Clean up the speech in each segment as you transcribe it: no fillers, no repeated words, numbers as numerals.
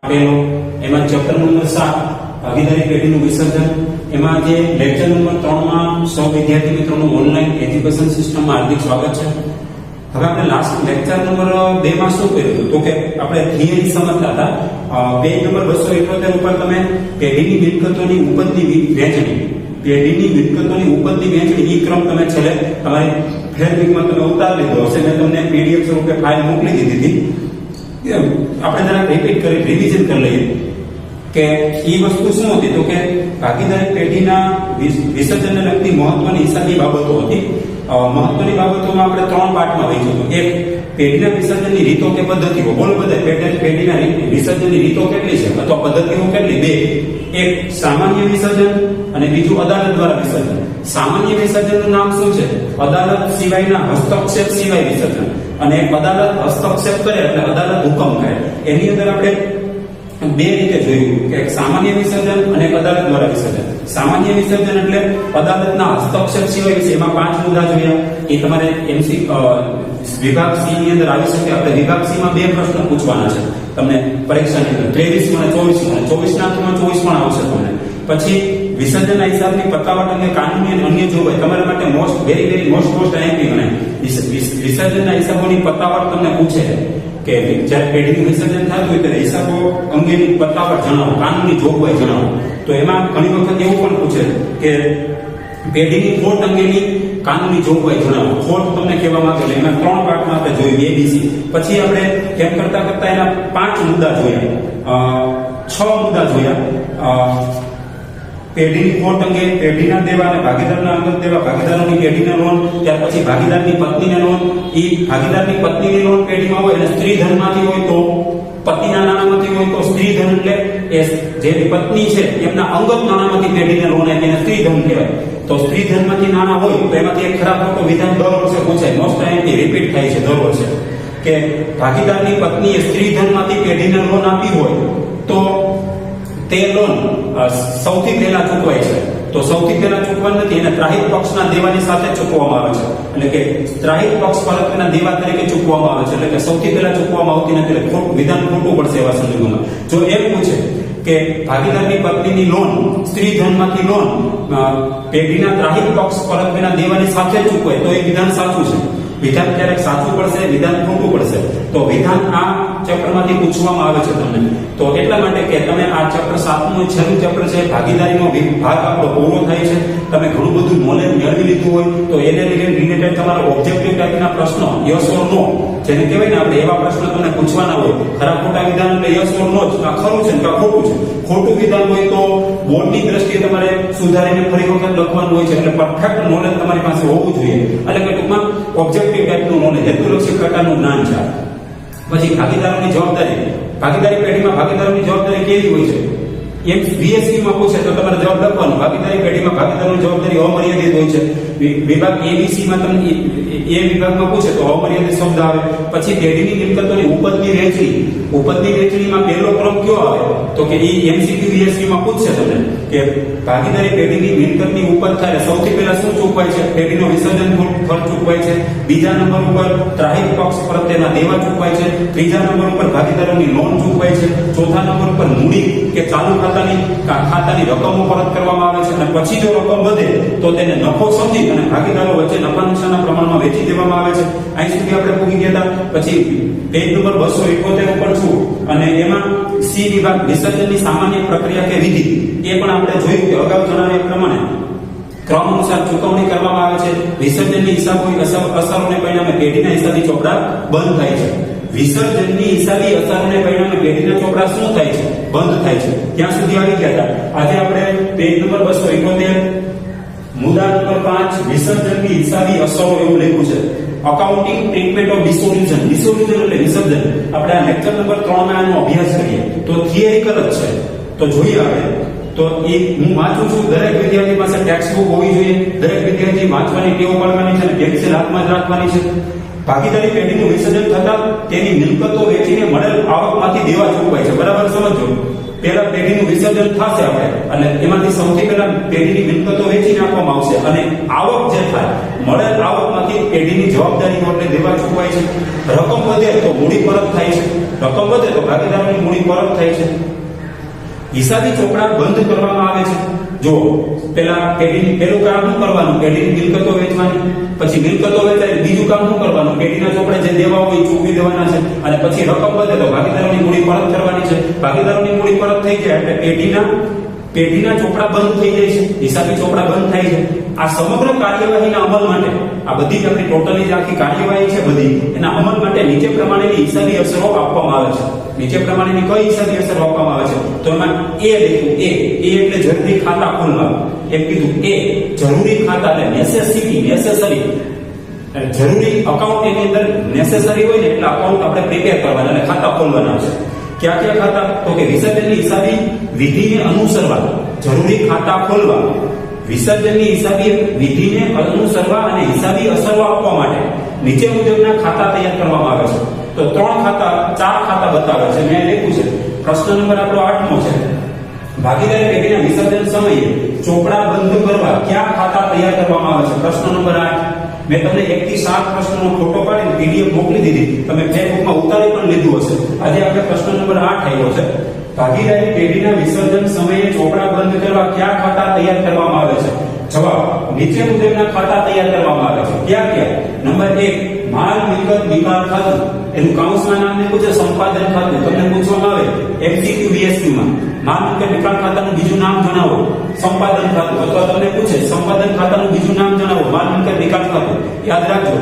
પેલો એમાં chapter number 7 ભાગીદારી પેઢીનું વિસર્જન. એમાં જે લેક્ચર નંબર 3 માં સૌ વિદ્યાર્થી મિત્રોનું ઓનલાઈન એજ્યુકેશન સિસ્ટમમાં હાર્દિક સ્વાગત છે. હવે આપણે લાસ્ટ લેક્ચર નંબર 2 માં શું કર્યું હતું તો કે આપણે થિયરી સમજતા હતા. પેજ નંબર 278 ઉપર તમે પેઢીની મિલકતોની ઉપજની વહેંચણી, પેઢીની મિલકતોની ઉપજની વહેંચણી ઈ ક્રમ તમે છેલ્લે તમારી ફેરબુકમાં તમે ઉતારી લીધો હશે. મેં તમને પીડીએફ સ્વરૂપે ફાઇલ મોકલી દીધી હતી. આપણે જરા રિપીટ કરી રિવિઝન કરી લઈએ કે ઈ વસ્તુ શું હતી તો કે ભાગીદારી પેઢીના વિસર્જનને લગતી મહત્વની હિસાબી બાબતો હતી. મહત્વની બાબતોમાં આપણે 3 પાર્ટમાં વહેંચ્યું હતું. એક, પેઢીના વિસર્જનની રીતો કે પદ્ધતિઓ. બોલો બધા, પેઢીના વિસર્જનની રીતો કેટલી છે અથવા પદ્ધતિઓ કેટલી? 2. એક સામાન્ય વિસર્જન અને બીજું અદાલત દ્વારા વિસર્જન. સામાન્ય વિસર્જનનું નામ શું છે? અદાલત સિવાયના હસ્તક્ષેપ સિવાય વિસર્જન. અને અદાલત હસ્તક્ષેપ કરે એટલે અદાલત હુકમ કરે. એની અંદર આપણે 2 રીતે જોયું કે એક સામાન્ય વિસર્જન અને એક અદાલત દ્વારા વિસર્જન. સામાન્ય વિસર્જન એટલે અદાલતના હસ્તક્ષેપ સિવાય છે. એમાં 5 મુદ્દા જોયા. એ તમારે એમસી વિભાગ સી ની અંદર આવી શકે. આપણે વિભાગ સી માં 2 પ્રશ્નો પૂછવાના છે તમને પરીક્ષાની અંદર, 23 અને 24 24 ના 24 પણ આવશે તમને. પછી વિસર્જનના હિસાબની પતાવટ અંગે કાનૂની અને અન્ય જોગવાઈ તમારા માટે વેરી મોસ્ટ આઈએમપી ગણાય. વિસર્જનના હિસાબોની પતાવટ તમને પૂછે કે જ્યારે પેઢીનું વિસર્જન થતું હોય ત્યારે હિસાબો અંગેની પતાવટ જણાવો, કાનૂની જોગવાઈ જણાવો. તો એમાં ઘણી વખત એવું પણ પૂછે કે પેઢીની ખોટ અંગેની કાનૂની જોગવાઈ જણાવો. ખોટ તમને કહેવામાં આવે એટલે એમાં 3 પાર્ટમાં આપણે જોયું, ABC. પછી આપણે કેમ કરતા એના 5 મુદ્દા જોયા, 6 મુદ્દા જોયા. પેઢીની ખોટ અંગે, પેઢીના દેવા અને ભાગીદારના અંગત દેવા, ભાગીદારોની પેઢીના લોન, ત્યાર પછી ભાગીદારની પત્નીને લોન. એ ભાગીદારની પત્નીની લોન પેઢીમાં હોય અને સ્ત્રી ધનમાંથી હોય તો, પતિના નાણામાંથી હોય તો સ્ત્રી ધન, એટલે એ જે પત્ની છે એમના અંગત નાણામાંથી પેઢીને લોન આપી એને સ્ત્રી ધન કહેવાય. તો સ્ત્રી ધનમાંથી નાણાં હોય તો એમાંથી એક ખરાબ ખોટો વિધાન દર વર્ષે પૂછાય. મોસ્ટ ટાઈમથી રિપીટ થાય છે દર વર્ષે કે ભાગીદારની પત્નીએ સ્ત્રી ધનમાંથી પેઢીને લોન આપી હોય તો તે લોન સૌથી પહેલા ચૂકવાય છે. તો સૌથી પહેલા ચૂકવાનું નથી, એને ત્રાહિત પક્ષના દેવાની સાથે ચૂકવવામાં આવે છે. એટલે કે ત્રાહિત પક્ષ પરત્વેના દેવા તરીકે ચૂકવવામાં આવે છે. એટલે કે સૌથી પહેલા ચૂકવવામાં આવતી નથી. એટલે વિધાન ખોટું પડશે એવા સંજોગોમાં. જો એમ પૂછે કે ભાગીદારની પત્નીની લોન, સ્ત્રી ધનમાંથી લોન પેઢીના ત્રાહિત પક્ષ પરત્વેના દેવાની સાથે ચૂકવાય તો એ વિધાન સાચું છે. વિધાન ક્યારેક સાચું પડશે, વિધાન ખોટું પડશે. તો વિધાન આ ચેપ્ટરમાંથી પૂછવામાં આવે છે તમને. તો એટલા માટે કે તમે આ ચેપ્ટર 7નું છેલ્લું ચેપ્ટર છે, ભાગીદારીનો ભાગ આપણો પૂરો થાય છે. તમે ઘણું બધું નોલેજ મેળવી લીધું હોય તો એને રિલેટેડ તમારા ઓબ્જેક્ટિવ ટાઈપના પ્રશ્નો યસ ઓર નો, જેને કહેવાય ને આપણે, એવા પ્રશ્નો તમને પૂછવાના હોય. ખરા ખોટા વિધાન એટલે યસ ઓર નો જ, આ ખરું છે કે ખોટું છે. ખોટું વિધાન હોય તો બોર્ડની દ્રષ્ટિએ તમારે સુધારીને ફરી વખત લખવાનું હોય છે. એટલે પરફેક્ટ નોલેજ તમારી પાસે હોવું જોઈએ. એટલે કે ટૂંકમાં ઓબ્જેક્ટિવ ટાઈપનું નોલેજ, હેતુલક્ષી પ્રકારનું જ્ઞાન છે. પછી ભાગીદારોની જવાબદારી. ભાગીદારી પેઢીમાં ભાગીદારોની જવાબદારી કેવી હોય છે? એમ VSC માં પૂછે તો તમારે જવાબ લખવાનો. ભાગીદારી પેઢીમાં ભાગીદારોની જવાબદારી અમર્યાદિત હોય છે. વિભાગ ABC માં તમને એ વિભાગમાં પૂછે તો અમર્યાદિત શબ્દ આવે. પછી પેઢીની મિલકતોની ઉપજની વહેંચણી. ઉપજની વહેંચણીમાં પહેલો ક્રમ કયો આવે તો કે એ MCQ VSC માં પૂછશે તમને કે ભાગીદારી પેઢીની મિલકતની ઉપજ થાય સૌથી પહેલા શું ચૂકવાય છે? પેઢીનો વિસર્જન ખર્ચ ચૂકવાય છે. બીજા નંબર ઉપર ત્રાહિત પક્ષ પ્રત્યેના દેવા ચૂકવાય છે. ત્રીજા નંબર ઉપર ભાગીદારોની લોન ચૂકવાય છે. ચોથા નંબર ઉપર મૂડી કે ચાલુ ખાતાની રકમો પરત કરવામાં આવે છે. અને પછી જો રકમ વધે તો તેને નફો સમજી અને ભાગીદારો વચ્ચે નફા નુકસાનના પ્રમાણમાં વેચી દેવામાં આવે છે. અહીં સુધી આપણે પૂગી ગયા હતા. પછી પેજ નંબર 278 ઉપર છું અને એમાં સી વિભાગ વિસર્જનની સામાન્ય પ્રક્રિયા કે વિધિ, એ પણ આપણે જોયું કે અગાઉ જણાવ્યા પ્રમાણે ક્રમ અનુસાર ચૂકવણી કરવામાં આવે છે. વિસર્જનની હિસાબો અસરોને પરિણામે પેઢીના હિસાબી ચોપડા બંધ થાય છે. વિસર્જનની હિસાબી અસરોને પરિણામે પેઢીના ચોપડા શું થાય છે? બંધ થાય છે. ત્યાં સુધી આવી ગયા હતા. આજે આપણે પેજ નંબર 278 મુદ્દા નંબર 5 વિસર્જનની હિસાબી અસરો એવું લખ્યું છે. Accounting treatment of dissolution. Dissolution એટલે વિસર્જન. આપણે આ લેક્ચર નંબર 3 માં આનો અભ્યાસ કરીએ તો થિયરિકલ જ છે. તો જોઈએ આપણે તો એ હું વાંચું છું. દરેક વિદ્યાર્થી પાસે ટેક્સ્ટ બુક હોવી જોઈએ. દરેક વિદ્યાર્થી વાંચવાની ટેવ પાડવાની છે અને પેન્સિલ હાથમાં જ રાખવાની છે. ભાગીદારી પેઢીનું વિસર્જન થતા તેની મિલકતો વેચીને મળેલ આવકમાંથી દેવા ચૂકવાય છે. બરાબર સમજો. સમજો, પહેલા પેઢીનું વિસર્જન થશે આપણે અને એમાંથી સૌથી પહેલા પેઢીની મિલકતો વેચીને આપવામાં આવશે અને આવક જે થાય મળેલ આવકમાંથી પેઢીની જવાબદારી માટે દેવા ચૂકવાય છે. રકમ વધે તો મૂડી પરત થાય છે, રકમ વધે તો ભાગીદારોની મૂડી પરત થાય છે. હિસાબી ચોપડા બંધ કરવામાં આવે છે. જો પેલા પેલું કામ શું કરવાનું, પેઢીની મિલકતો વેચવાની, પછી મિલકતો વેચાય બીજું કામ શું કરવાનું, પેઢીના ચોપડે જે દેવા હોય ચૂકવી દેવાના છે અને પછી રકમ વધે તો ભાગીદારોની મૂડી પરત કરવાની છે. ભાગીદારોની મૂડી પરત થઈ જાય એટલે પેઢીના ચોપડા બંધ થઈ જાય છે, હિસાબી ચોપડા બંધ થાય છે. આ સમગ્ર કાર્યવાહીના અમલ માટે આ બધી જ આપણી ટોટલી જે આખી કાર્યવાહી છે બધી એના અમલ માટે નીચે પ્રમાણેની હિસાબી અસરો આપવામાં આવે છે. નીચે પ્રમાણેની કઈ હિસાબી અસર આપવામાં આવે છે? તો એમાં એ લખ્યું, એ એટલે જરૂરી ખાતા ખોલવા. એમ કીધું એ જરૂરી ખાતા એટલે નેસેસરી જરૂરી અકાઉન્ટ એની અંદર નેસેસરી હોય ને એટલે અકાઉન્ટ આપણે પ્રિપેર કરવાના અને ખાતા ખોલવાના છે. ક્યાં ક્યાં ખાતા? તો કે વિસર્જનની હિસાબી વિધિને અનુસરવા જરૂરી ખાતા ખોલવા, વિસર્જનની હિસાબી વિધિને અનુસરવા અને હિસાબી અસરો આપવા માટે નીચે મુજબના ખાતા તૈયાર કરવામાં આવે છે. તો 4 ખાતા બતાવે છે, મેં લખ્યું છે. પ્રશ્ન નંબર આપણો 8મો છે. ભાગીદારી પેઢીના વિસર્જન સમયે ચોપડા બંધ કરવા કયા ખાતા તૈયાર કરવામાં આવે છે? પ્રશ્ન નંબર 8. મેં તમને 1 થી 7 પ્રશ્નોનો ફોટો પાડીને પીડીએફ મોકલી દીધી, તમે ફેસબુકમાં ઉતારી પણ લીધું હશે. આજે આપણે પ્રશ્ન નંબર 8 આવ્યો છે. ભાગીદારી પેઢીના વિસર્જન સમયે ચોપડા બંધ કરવા કયા ખાતા તૈયાર કરવામાં આવે છે? જવાબ નીચે મુજબના ખાતા તૈયાર કરવામાં આવે છે. ક્યાં ક્યાં? નંબર 1 માલ મિલકત નિકાલ ખાતું, એનું કાઉન્સમાં નામ લખ્યું છે સંપાદન ખાતું. તમને પૂછવામાં આવે એમસીક્યુ બીએસક્યુ માં માલ મિલકત નિકાલ ખાતાનું બીજું નામ જણાવો, સંપાદન ખાતું. અથવા તમને પૂછે સંપાદન ખાતાનું બીજું નામ જણાવો, માલ મિલકત નિકાલ ખાતું. યાદ રાખજો,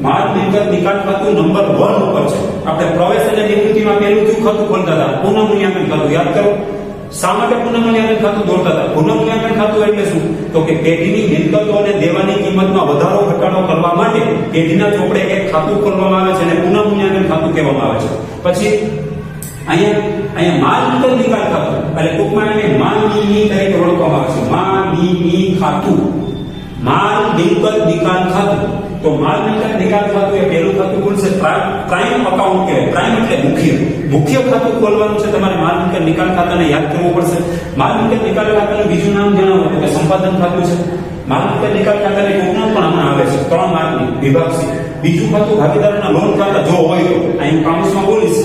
માલ મિલકત નિકાલ ખાતું નંબર 1 ઉપર છે. આપણે પ્રવેશ અને નિવૃત્તિમાં પહેલું કયું ખાતું ખોલતા હતા? પુનઃમૂલ્યાંકન ખાતું. યાદ કરો, શા માટે પુનઃમૂલ્યાંકન ખાતું દોરતા હતા? પુનઃમૂલ્યાંકન ખાતું એટલે શું? તો કે પેઢીની મિલકતો અને દેવાની કિંમતમાં વધારો ઘટાડો કરવા માટે પેઢીના ચોપડે એક ખાતું ખોલવામાં આવે છે અને પુનઃમૂલ્યાંકન ખાતું કહેવામાં આવે છે. પછી અહીંયા માલ મિલકત નિકાલ ખાતું એટલે ટૂંકમાં એને માની તરીકે ઓળખવામાં આવે છે. માની ખાતું, માલ મિલકત નિકાલ ખાતું. તો માલ મિલકત નિકાલ ખાતું એ પહેલું ખાતું ખુલશે, પ્રાઇમ અકાઉન્ટ કહેવાય. પ્રાઇમ એટલે મુખ્ય ખાતું ખોલવાનું છે તમારે. માલ મિલકત નિકાલ ખાતાને યાદ કરવું પડશે. માલ મિલકત નિકાલ ખાતાનું બીજું નામ જણાવો તો કે સંપાદન ખાતું છે. માલ મિલકત નિકાલ ખાતાની ટૂંકનામ પણ હમણાં આવે છે 3 માર્કની વિભાગ સી. બીજું ખાતું ભાગીદારોના લોન ખાતા. જો હોય તો અહીં કાઉન્સમાં બોલીશ,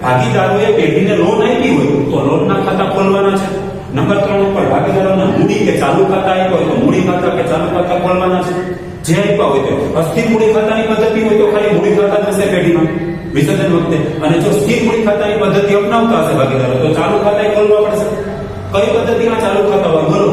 ભાગીદારોએ પેઢીને લોન આપી હોય તો લોનના ખાતા ખોલવાના છે. નંબર 3 ઉપર ભાગીદારોના મૂડી કે ચાલુ ખાતા આપ્યા હોય તો મૂડી ખાતા કે ચાલુ ખાતા ખોલવાના છે. જે આપ્યા હોય તો અસ્થિર મૂડી ખાતાની પદ્ધતિ હોય તો ખાલી મૂડી ખાતા જશે પેઢીમાં વિસર્જન વખતે, અને જો સ્થિર મૂડી ખાતાની પદ્ધતિ અપનાવતા હશે ભાગીદારો તો ચાલુ ખાતા ખોલવા પડશે. કઈ પદ્ધતિમાં ચાલુ ખાતા હોય? બોલો.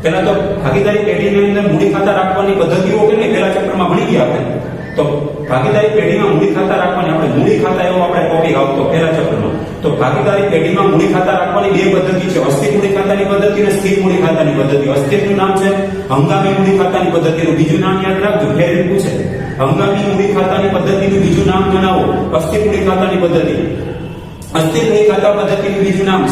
પેલા તો ભાગીદારી પેઢીની અંદર મૂડી ખાતા રાખવાની પદ્ધતિઓ કે નહીં પેલા ચેપ્ટરમાં ભણી ગયા આપણે. તો ભાગીદારી પેઢીમાં મૂડી ખાતા રાખવાની, આપણે મૂડી ખાતા એવો આપણે ટોપિક આવતો પહેલા ચેપ્ટરમાં. તો ભાગીદારી પેઢીમાં મૂડી ખાતા રાખવાની 2 પદ્ધતિ છે, અસ્થિર મૂડી ખાતાની પદ્ધતિ અને સ્થિર મૂડી ખાતાની પદ્ધતિ. અસ્થિરનું નામ છે હંગામી મૂડી ખાતાની પદ્ધતિનું બીજું નામ યાદ રાખજો, ફેર પૂછે. હંગામી મૂડી ખાતાની પદ્ધતિનું બીજું નામ જણાવો. અસ્થિર મૂડી ખાતાની પદ્ધતિ. અસ્થિર મૂડી ખાતા પદ્ધતિનું બીજું નામ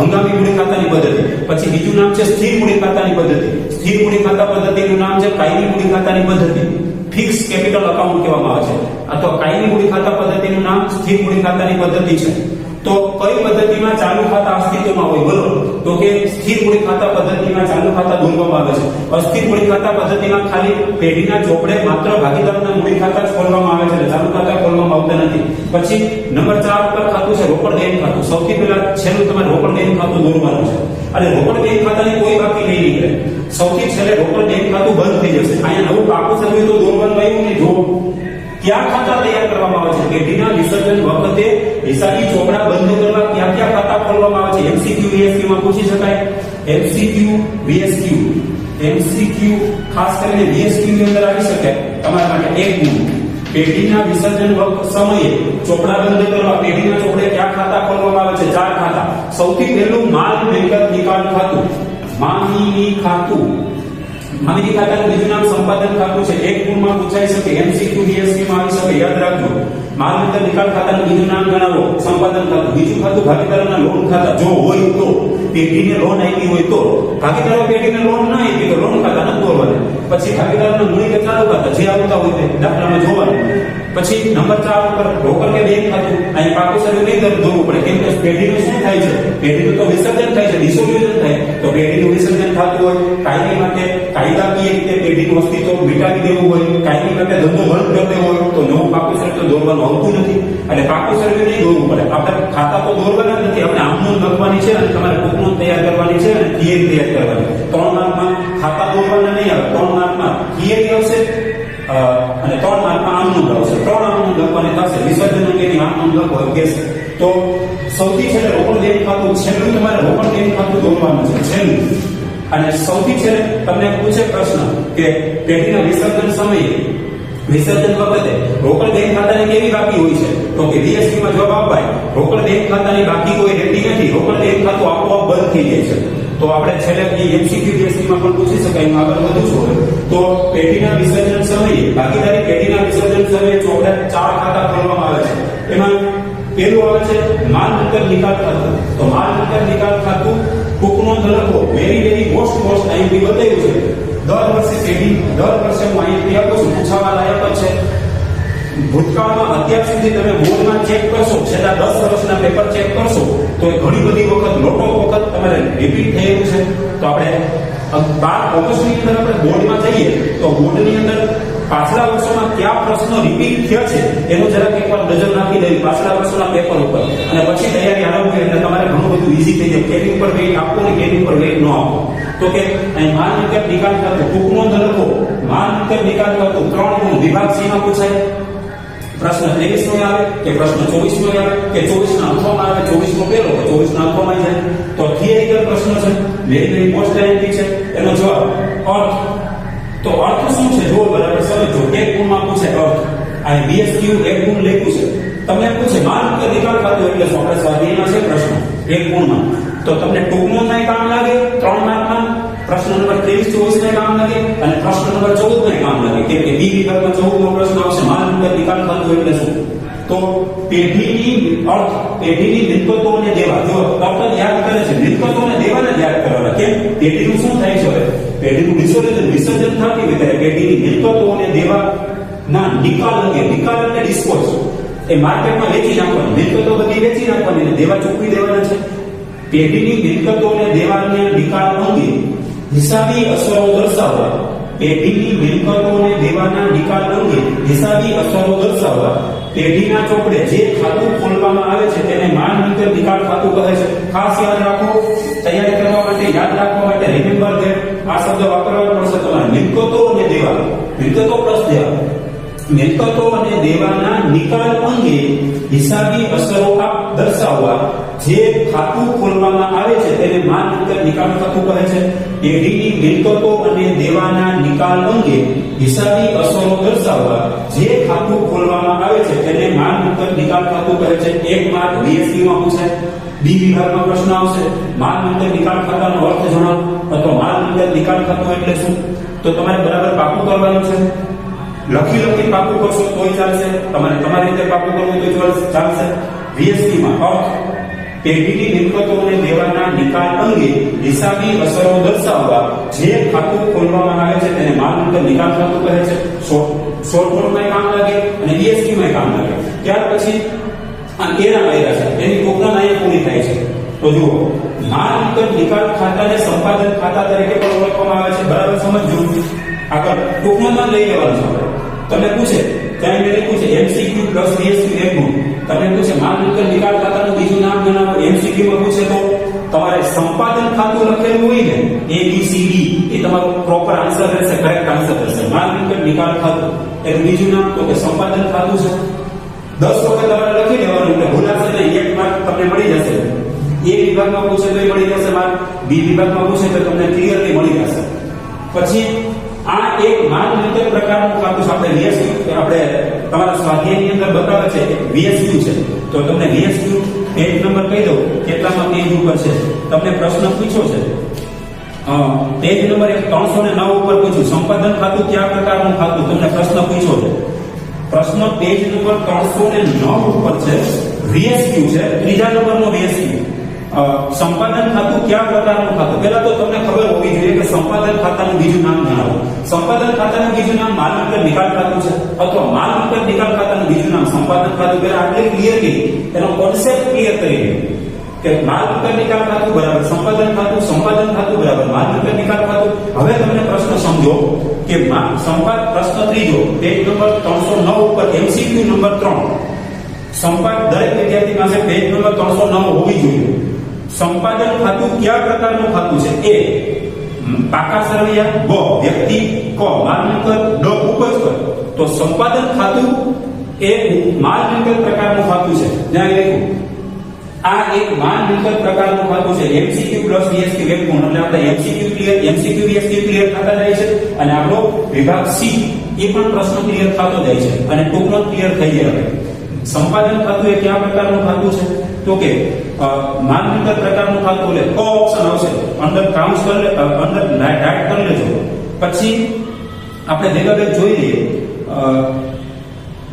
હંગામી મૂડી ખાતાની પદ્ધતિ. પછી બીજું નામ છે સ્થિર મૂડી ખાતાની પદ્ધતિ. સ્થિર મૂડી ખાતા પદ્ધતિનું નામ છે કાયમી મૂડી ખાતાની પદ્ધતિ. ફિક્સ કેપિટલ અકાઉન્ટ કહેવામાં આવે છે. અથવા કાયમી મૂડી ખાતા પદ્ધતિનું નામ સ્થિર મૂડી ખાતાની પદ્ધતિ છે. તો કઈ પદ્ધતિમાં ચાલુ ખાતા અસ્તિત્વમાં હોય? બોલો. તો કે સ્થિર મૂડી ખાતા પદ્ધતિમાં ચાલુ ખાતા દોરવામાં આવે છે. અસ્થિર મૂડી ખાતા પદ્ધતિમાં ખાલી પેઢીના ચોપડે માત્ર ભાગીદારોના મૂડી ખાતા જ ખોલવામાં આવે છે, ચાલુ ખાતા ખોલવામાં આવતા નથી. પછી નંબર 4 પર ખાતું છે રોકડ દેન ખાતું. સૌથી પહેલા છેલ્લું તમારે રોકડ દેન ખાતું દોરવાનું છે અને રોકડ દેન ખાતાની કોઈ બાકી નહીં નીકળે. સૌથી છેલ્લે રોકડ દેન ખાતું બંધ થઈ જશે. અહીંયા નવું પાકું થયું તો દોરવાનું આવ્યું નહીં. જો ક્યાં ખાતા તૈયાર કરવામાં આવે છે? પેઢીના વિસર્જન વખતે હિસાબી ચોપડા બંધ કરવા ક્યાં ક્યાં ખાતા ખોલવામાં આવે છે? એમસીક્યુ બીએસક્યુ માં પૂછી શકાય. એમસીક્યુ બીએસક્યુ, એમસીક્યુ ખાસ કરીને બીએસક્યુ ની અંદર આવી શકે તમારા માટે. 1 પેઢીના વિસર્જન સમયે ચોપડા બંધ કરવા પેઢીના ચોપડે ક્યાં ખાતા ખોલવામાં આવે છે? 4 ખાતા. સૌથી પહેલું માલ મિલકત નિકાલ ખાતું, માની ખાતું. માહિતી ખાતાનું બીજું નામ સંપાદન ખાતું છે. 1 ગુણમાં પૂછાઈ શકે, એમસીક્યુ બીએસક્યુ માં આવી શકે. યાદ રાખજો, માલ મિલકત નિકાલ ખાતાનું બીજું નામ જણાવો, સંપાદન ખાતું. બીજું ખાતું ભાગીદારોના લોન ખાતા. જો હોય તો પેઢીને લોન આપી હોય તો, ભાગીદારો પેઢીને લોન ના આપી તો લોન ખાતા ન દોરવાના. પછી ભાગીદારોના મૂડી કે ચાલુ ખાતા જે આવતા હોય તે દાખલામાં જોવાનું. પછી નંબર 4 ઉપર રોકડ કે બેંક ખાતું. અહીં પાકું અંદર દોરવું પડે, કેમ કે પેઢીનું શું થાય છે, પેઢીનું તો વિસર્જન થાય છે, ડિસોલ્યુશન થાય. તો પેઢીનું વિસર્જન થતું હોય, કાયમી માટે કાયદાકીય રીતે પેઢીનું અસ્તિત્વ મિટાવી દેવું હોય, કાયમી માટે ધંધો બંધ કરી દેવો હોય, તો નવું પાકું સર્વે દોરવાનું આવતું નથી. એટલે પાકું સર્વે નહીં દોરવું પડે. આપણે ખાતા તો દોરવાના નથી, આપણે આમનું લખવાની છે અને તમારે ટૂંકનું તૈયાર કરવાની છે અને થિયરી તૈયાર કરવાની. 3 માર્કમાં ખાતા દોરવાના નહીં આવે, 3 માર્કમાં થિયરી આવશે અને 3 માર્કમાં આમનું આવશે. 3 આમનું લખવાની થશે. વિસર્જન અંગેની આમનું લખો કહેશે. તો સૌથી છેલ્લે રોકડ દેવું ખાતું, છેલ્લું તમારે રોકડ દેવું ખાતું દોરવાનું છે, છેલ્લું. અને સૌથી છેલ્લે તમને પૂછે પ્રશ્ન કે પેઢીના વિસર્જન સમયે, વિસર્જન વખતે રોકડ બેંક ખાતાની કેવી બાકી હોય છે, તો કે વીએસપી માં જવાબ અપાય રોકડ બેંક ખાતાની બાકી કોઈ રહેતી નથી, રોકડ બેંક ખાતું આપોઆપ બંધ થઈ જાય છે. તો આપણે છેલ્લે એમસીક્યુ વીએસપી માં પણ પૂછી શકાય, એમાં આગળ વધુ છું. તો પેઢીના વિસર્જન સમયે, ભાગીદારી પેઢીના વિસર્જન સમયે 4 ખાતા ખોલવામાં આવે છે. એમાં પેલું આવે છે માલ અંતર નિકાલ ખાતું. તો માલ અંતર નિકાલ ખાતું ટૂંકનો લખો, વેરી મોસ્ટ આઈએમપી બતાવ્યું છે. દર વર્ષે પેઢી, દર વર્ષે હું આઈએમપી આપું છું, પૂછાવા લાયક છે. ભૂતકાળમાં અત્યાર સુધી તમે બોર્ડમાં ચેક કરશો, છેલ્લા 10 વર્ષના પેપર ચેક કરશો, તો એ ઘણી બધી વખત લોટો વખત તમારે રિપીટ થયેલું છે. તો આપણે 12 ઓગસ્ટની અંદર આપણે બોર્ડમાં જઈએ તો બોર્ડની અંદર પાછલા વર્ષોમાં કયા પ્રશ્નો રિપીટ થયા છે એનું જરાક એકવાર નજર નાખી લેવી પાછલા વર્ષોના પેપર ઉપર, અને પછી તૈયારી આરંભવી એટલે તમારે ઘણું બધું ઈઝી થઈ જાય. કેની ઉપર વેઇટ આપો ને કેની ઉપર વેઇટ ન આપો. તો કે અહીં માલ મિલકત નિકાલ ખાતું ટૂંકનો લખો, માલ મિલકત નિકાલ ખાતું 3 ગુણ વિભાગ સી માં પૂછાય. પ્રશ્ન 23 નો આવે કે પ્રશ્ન 24 નો આવે કે 24 ના અંકમાં આવે, 24 નો પહેલો કે 24 ના અંકમાં જાય. તો થિયરિકલ પ્રશ્ન છે, વેરી મોસ્ટ આઈએમપી છે. એનો જવાબ અર્થ. તો અર્થ શું છે જો બરાબર સમજો. 1 ગુણમાં પૂછે અર્થ. આ બીએસક્યુ 1 ગુણ લખ્યું છે. તમને પૂછે માલ મિલકત નિકાલ ખાતું એટલે શું, આપણે સ્વાધ્યાયમાં છે પ્રશ્ન 1 ગુણમાં. તો તમને ટૂંકનો નહીં કામ લાગે 3 માર્કમાં, પ્રશ્ન નંબર 23-24 ને કામ લાગે અને પ્રશ્ન નંબર 14 ને કામ લાગે. કેમ કે બી વિભાગમાં 14 નો પ્રશ્ન આવશે, માલ મિલકત નિકાલ ખાતું એટલે શું. તો પેઢીની અર્થ, પેઢીની મિલકતો અને દેવા. જો ડોક્ટર યાદ કરે છે મિલકતો અને દેવાને યાદ કરવાના. કેમ, પેઢીનું શું થાય છે, પેઢીનું વિસર્જન થતી હોય ત્યારે પેઢીની મિલકતો અને દેવા ના નિકાલ અંગે, નિકાલ એટલે ડિસ્પોઝ, એ માર્કેટમાં વેચી નાખવાની. મિલકતો બધી વેચી નાખવાની અને દેવા ચૂકવી દેવાના છે. પેઢીની મિલકતો અને દેવાને નિકાલ અંગે હિસાબી અસરો દર્શાવવા, પેઢીની મિલકતો અને દેવાના નિકાલ અંગે હિસાબી અસરો દર્શાવવા પેઢીના ચોપડે જે ખાતું ખોલવામાં આવે છે તેને માલ મિલકત નિકાલ ખાતું કહે છે. ખાસ યાદ રાખો, તૈયારી કરવા માટે, યાદ રાખવા માટે રિમેમ્બર ધેટ આ શબ્દ વાપરવા પડશે તમારે. મિલકતો અને દેવા, મિલકતો પ્લસ દેવા, મિલકતો અને દેવાના નિકાલ અંગે હિસાબી અસરો દર્શાવવા જે ખાતું ખોલવામાં આવે છે તેને માલ મિલકત નિકાલ ખાતું કહે છે. પેઢીની મિલકતો અને દેવાના નિકાલ અંગે હિસાબી અસરો દર્શાવવા જે ખાતું ખોલવામાં આવે છે તેને માલ મિલકત નિકાલ ખાતું કહે છે. 1 માર્ક વીએસપી માં પૂછાય. બી વિભાગમાં પ્રશ્ન આવશે, માલ મિલકત નિકાલ ખાતાનો અર્થ જણાવો અથવા માલ મિલકત નિકાલ ખાતું એટલે શું. તો તમારે બરાબર પાકું કરવાનું છે. લખી પાકું કરશો તોય ચાલશે, તમારે તમારી રીતે પાકું કરવું તો ચાલશે. વીએસપી માં અર્થ, પેઢીની મિલકતો અને દેવાના નિકાલ અંગે હિસાબી અસરો દર્શાવવા જે ખાતું ખોલવામાં આવે છે તેને માલ મિલકત નિકાલ ખાતું કહે છે. શોર્ટ ફોર્મમાં કામ લાગે અને બીએસપી માં કામ લાગે. ત્યાર પછી આ એના આવ્યા છે, એની ટોકન અહીંયા પૂરી થાય છે. તો જુઓ, માલ મિલકત નિકાલ ખાતાને સંપાદન ખાતા તરીકે પણ ઓળખવામાં આવે છે. બરાબર સમજજો. આગળ ટૂંકમાં લઈ લેવાનું છે. તમને પૂછે ત્યાં મેં લખ્યું છે એમસીક્યુ પ્લસ વીએસક્યુ 1 ગુણ. તમને પૂછે માલ મિલકત નિકાલ ખાતાનું બીજું નામ જણાવો. એમસીક્યુ માં પૂછે તો તમારે સંપાદન ખાતું લખેલું હોય ને ABCD એ તમારો પ્રોપર આન્સર રહેશે, કરેક્ટ આન્સર રહેશે. માલ મિલકત નિકાલ ખાતું એનું બીજું નામ તો કે સંપાદન ખાતું છે. 10 વખત તમારે લખી દેવાનું એટલે ભૂલાશે નહીં. 1 માર્ક તમને મળી જશે. એ વિભાગમાં પૂછે તો મળી જશે માર્ક, બી વિભાગમાં પૂછે તો તમને ક્લિયરલી મળી જશે. પછી આ એક માલ મિલકત પ્રકારનું ખાતું છે. આપણે વીએસક્યુ, આપણે તમારા સ્વાધ્યાયની અંદર બતાવે છે વીએસક્યુ છે. તો તમને વીએસક્યુ પેજ નંબર કહી દઉં કેટલામાં પેજ ઉપર છે. તમને પ્રશ્ન પૂછ્યો છે પેજ નંબર 309 ઉપર પૂછ્યું સંપાદન ખાતું કયા પ્રકારનું ખાતું, તમને પ્રશ્ન પૂછ્યો છે. પ્રશ્ન પેજ નંબર 309 ઉપર છે. વીએસક્યુ છે, ત્રીજા નંબરનો વીએસક્યુ. સંપાદન ખાતું કયા પ્રકારનું ખાતું. પહેલા તો તમને ખબર હોવી જોઈએ કે સંપાદન ખાતાનું બીજું નામ જણાવો. સંપાદન ખાતાનું બીજું નામ માલ મિલકત નિકાલ ખાતું છે અથવા માલ મિલકત નિકાલ ખાતાનું બીજું નામ સંપાદન ખાતું. પહેલા આટલી ક્લિયર ગઈ, એનો કોન્સેપ્ટ કે માલ વિતરણ નિકાલ ખાતું બરાબર સંપાદન ખાતું બરાબર માલ વિતરણ નિકાલ ખાતું. હવે તમને પ્રશ્ન સમજો કે પ્રશ્ન ત્રીજો પેજ નંબર 309 ઉપર MCQ નંબર 3. દરેક વિદ્યાર્થી પાસે પેજ નંબર 309 હોવી જોઈએ. સંપાદન ખાતું કયા પ્રકારનું ખાતું છે? એ પાકા સરવૈયા, બ વ્યક્તિ, ક માલ મિલકત, ડ ઉપજ કર. તો સંપાદન ખાતું એ માલ મિલકત પ્રકારનું ખાતું છે. જ્યાં લખ્યું આ એક માલ મિલકત પ્રકારનું ખાતું છે. MCQ VSQ એક ગુણ એટલે આપણે MCQ VSQ ક્લિયર થતા જાય છે અને આપણો વિભાગ C એ પણ પ્રશ્ન ક્લિયર થતો જાય છે અને ટૂંકમાં ક્લિયર થઈ જાય. સંપાદન ખાતું એ કયા પ્રકારનું ખાતું છે? તો કે માલ મિલકત પ્રકારનું ખાતું. એટલે કો ઓપ્શન આવશે. અંદર કાઉન્સ કરી લે, અંદર રાઈટ કરી લેજો. પછી આપણે ભેગા જોઈ લઈએ.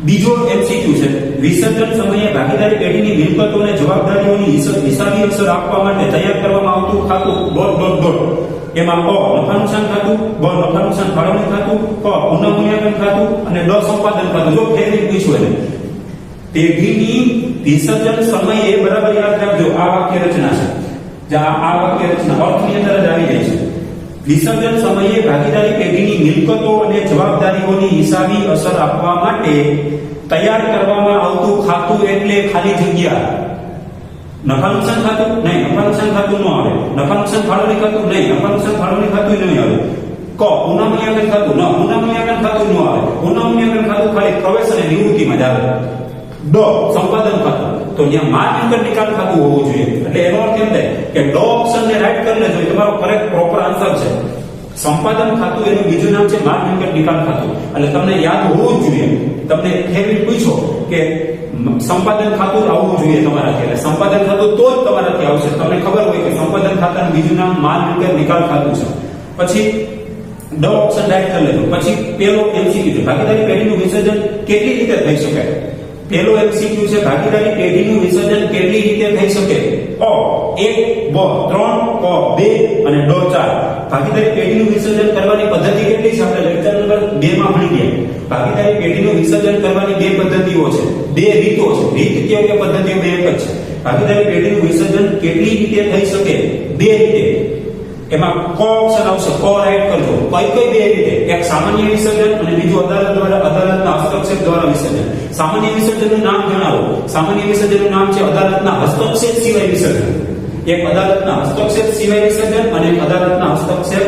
બીજો MCQ છે વિસર્જન સમયે ભાગીદારી પેઢીની મિલકતો અને જવાબદારીઓની હિસાબી અસર આપવા માટે તૈયાર કરવામાં આવતું ખાતું ... એમાં અ નફા નુકસાન ખાતું, બ નફા નુકસાન ફાળવણી ખાતું, ક પુનઃમૂલ્યાંકન ખાતું અને ડ સંપાદન ખાતું. જો ફેરવી પૂછ્યું એટલે પેઢીની વિસર્જન સમયે બરાબર યાદ રાખજો. આ વાક્ય રચના છે. આ વાક્ય રચના અર્થની અંદર જ આવી જાય છે. વિસર્જન સમયે ભાગીદારી પેઢીની મિલકતો અને જવાબદારીઓની હિસાબી અસર આપવા માટે તૈયાર કરવામાં આવતું ખાતું એટલે ખાલી જગ્યા. નફા નુકસાન ખાતું નહીં, નફા નુકસાન ખાતું ન આવે. નફા નુકસાન ફાળવણી ખાતું નહીં, નફા નુકસાન ફાળવણી ખાતું નહીં આવે. ક પુનઃમૂલ્યાંકન ખાતું પુનઃમૂલ્યાંકન ખાતું ન આવે. પુનઃમૂલ્યાંકન ખાતું ખાલી પ્રવેશ અને નિવૃત્તિમાં જ આવે. ડ સંપાદન ખાતું. તો ત્યાં માલ મિલકત નિકાલ ખાતું હોવું જોઈએ. એટલે એનો અર્થ એમ થાય કે ડ ઓપ્શન ને રાઈટ કરી લેજો. તમારો કરેક્ટ પ્રોપર આન્સર છે. સંપાદન ખાતું એનું બીજું નામ છે માલ મિલકત નિકાલ ખાતું. એટલે તમને યાદ હોવું જ જોઈએ. તમને ફેરવી પૂછો કે સંપાદન ખાતું આવવું જોઈએ તમારાથી. એટલે સંપાદન ખાતું તો જ તમારાથી આવશે. તમને ખબર હોય કે સંપાદન ખાતાનું બીજું નામ માલ મિલકત નિકાલ ખાતું છે. પછી ડ ઓપ્શન રાઈટ કરી લેજો. પછી પેલો MCQ છે ભાગીદારી પેઢીનું વિસર્જન કેટલી રીતે થઈ શકે? પેલો MCQ છે ભાગીદારી પેઢીનું વિસર્જન કેટલી રીતે થઈ શકે? અ 1, બ 3, ક 2 અને ડ 4. ભાગીદારી પેઢીનું વિસર્જન કરવાની પદ્ધતિ કેટલી છે? આપણે લેક્ચર નંબર 2 માં ભણી ગયા. ભાગીદારી પેઢીનું વિસર્જન કરવાની બે પદ્ધતિઓ છે, બે રીતો છે. રીત કેવું કે પદ્ધતિઓ બે એક જ છે. ભાગીદારી પેઢીનું વિસર્જન કેટલી રીતે થઈ શકે? બે રીતે. એમાં ક ઓપ્શન આવશે. ક રાઈટ કરજો. કઈ બે રીતે? એક સામાન્ય વિસર્જન અને બીજું અદાલતના હસ્તક્ષેપ દ્વારા વિસર્જન. સામાન્ય વિસર્જનનું નામ જણાવો. સામાન્ય વિસર્જનનું નામ છે અદાલતના હસ્તક્ષેપ સિવાય વિસર્જન. એક અદાલતના હસ્તક્ષેપ સિવાય વિસર્જન અને એક અદાલતના હસ્તક્ષેપ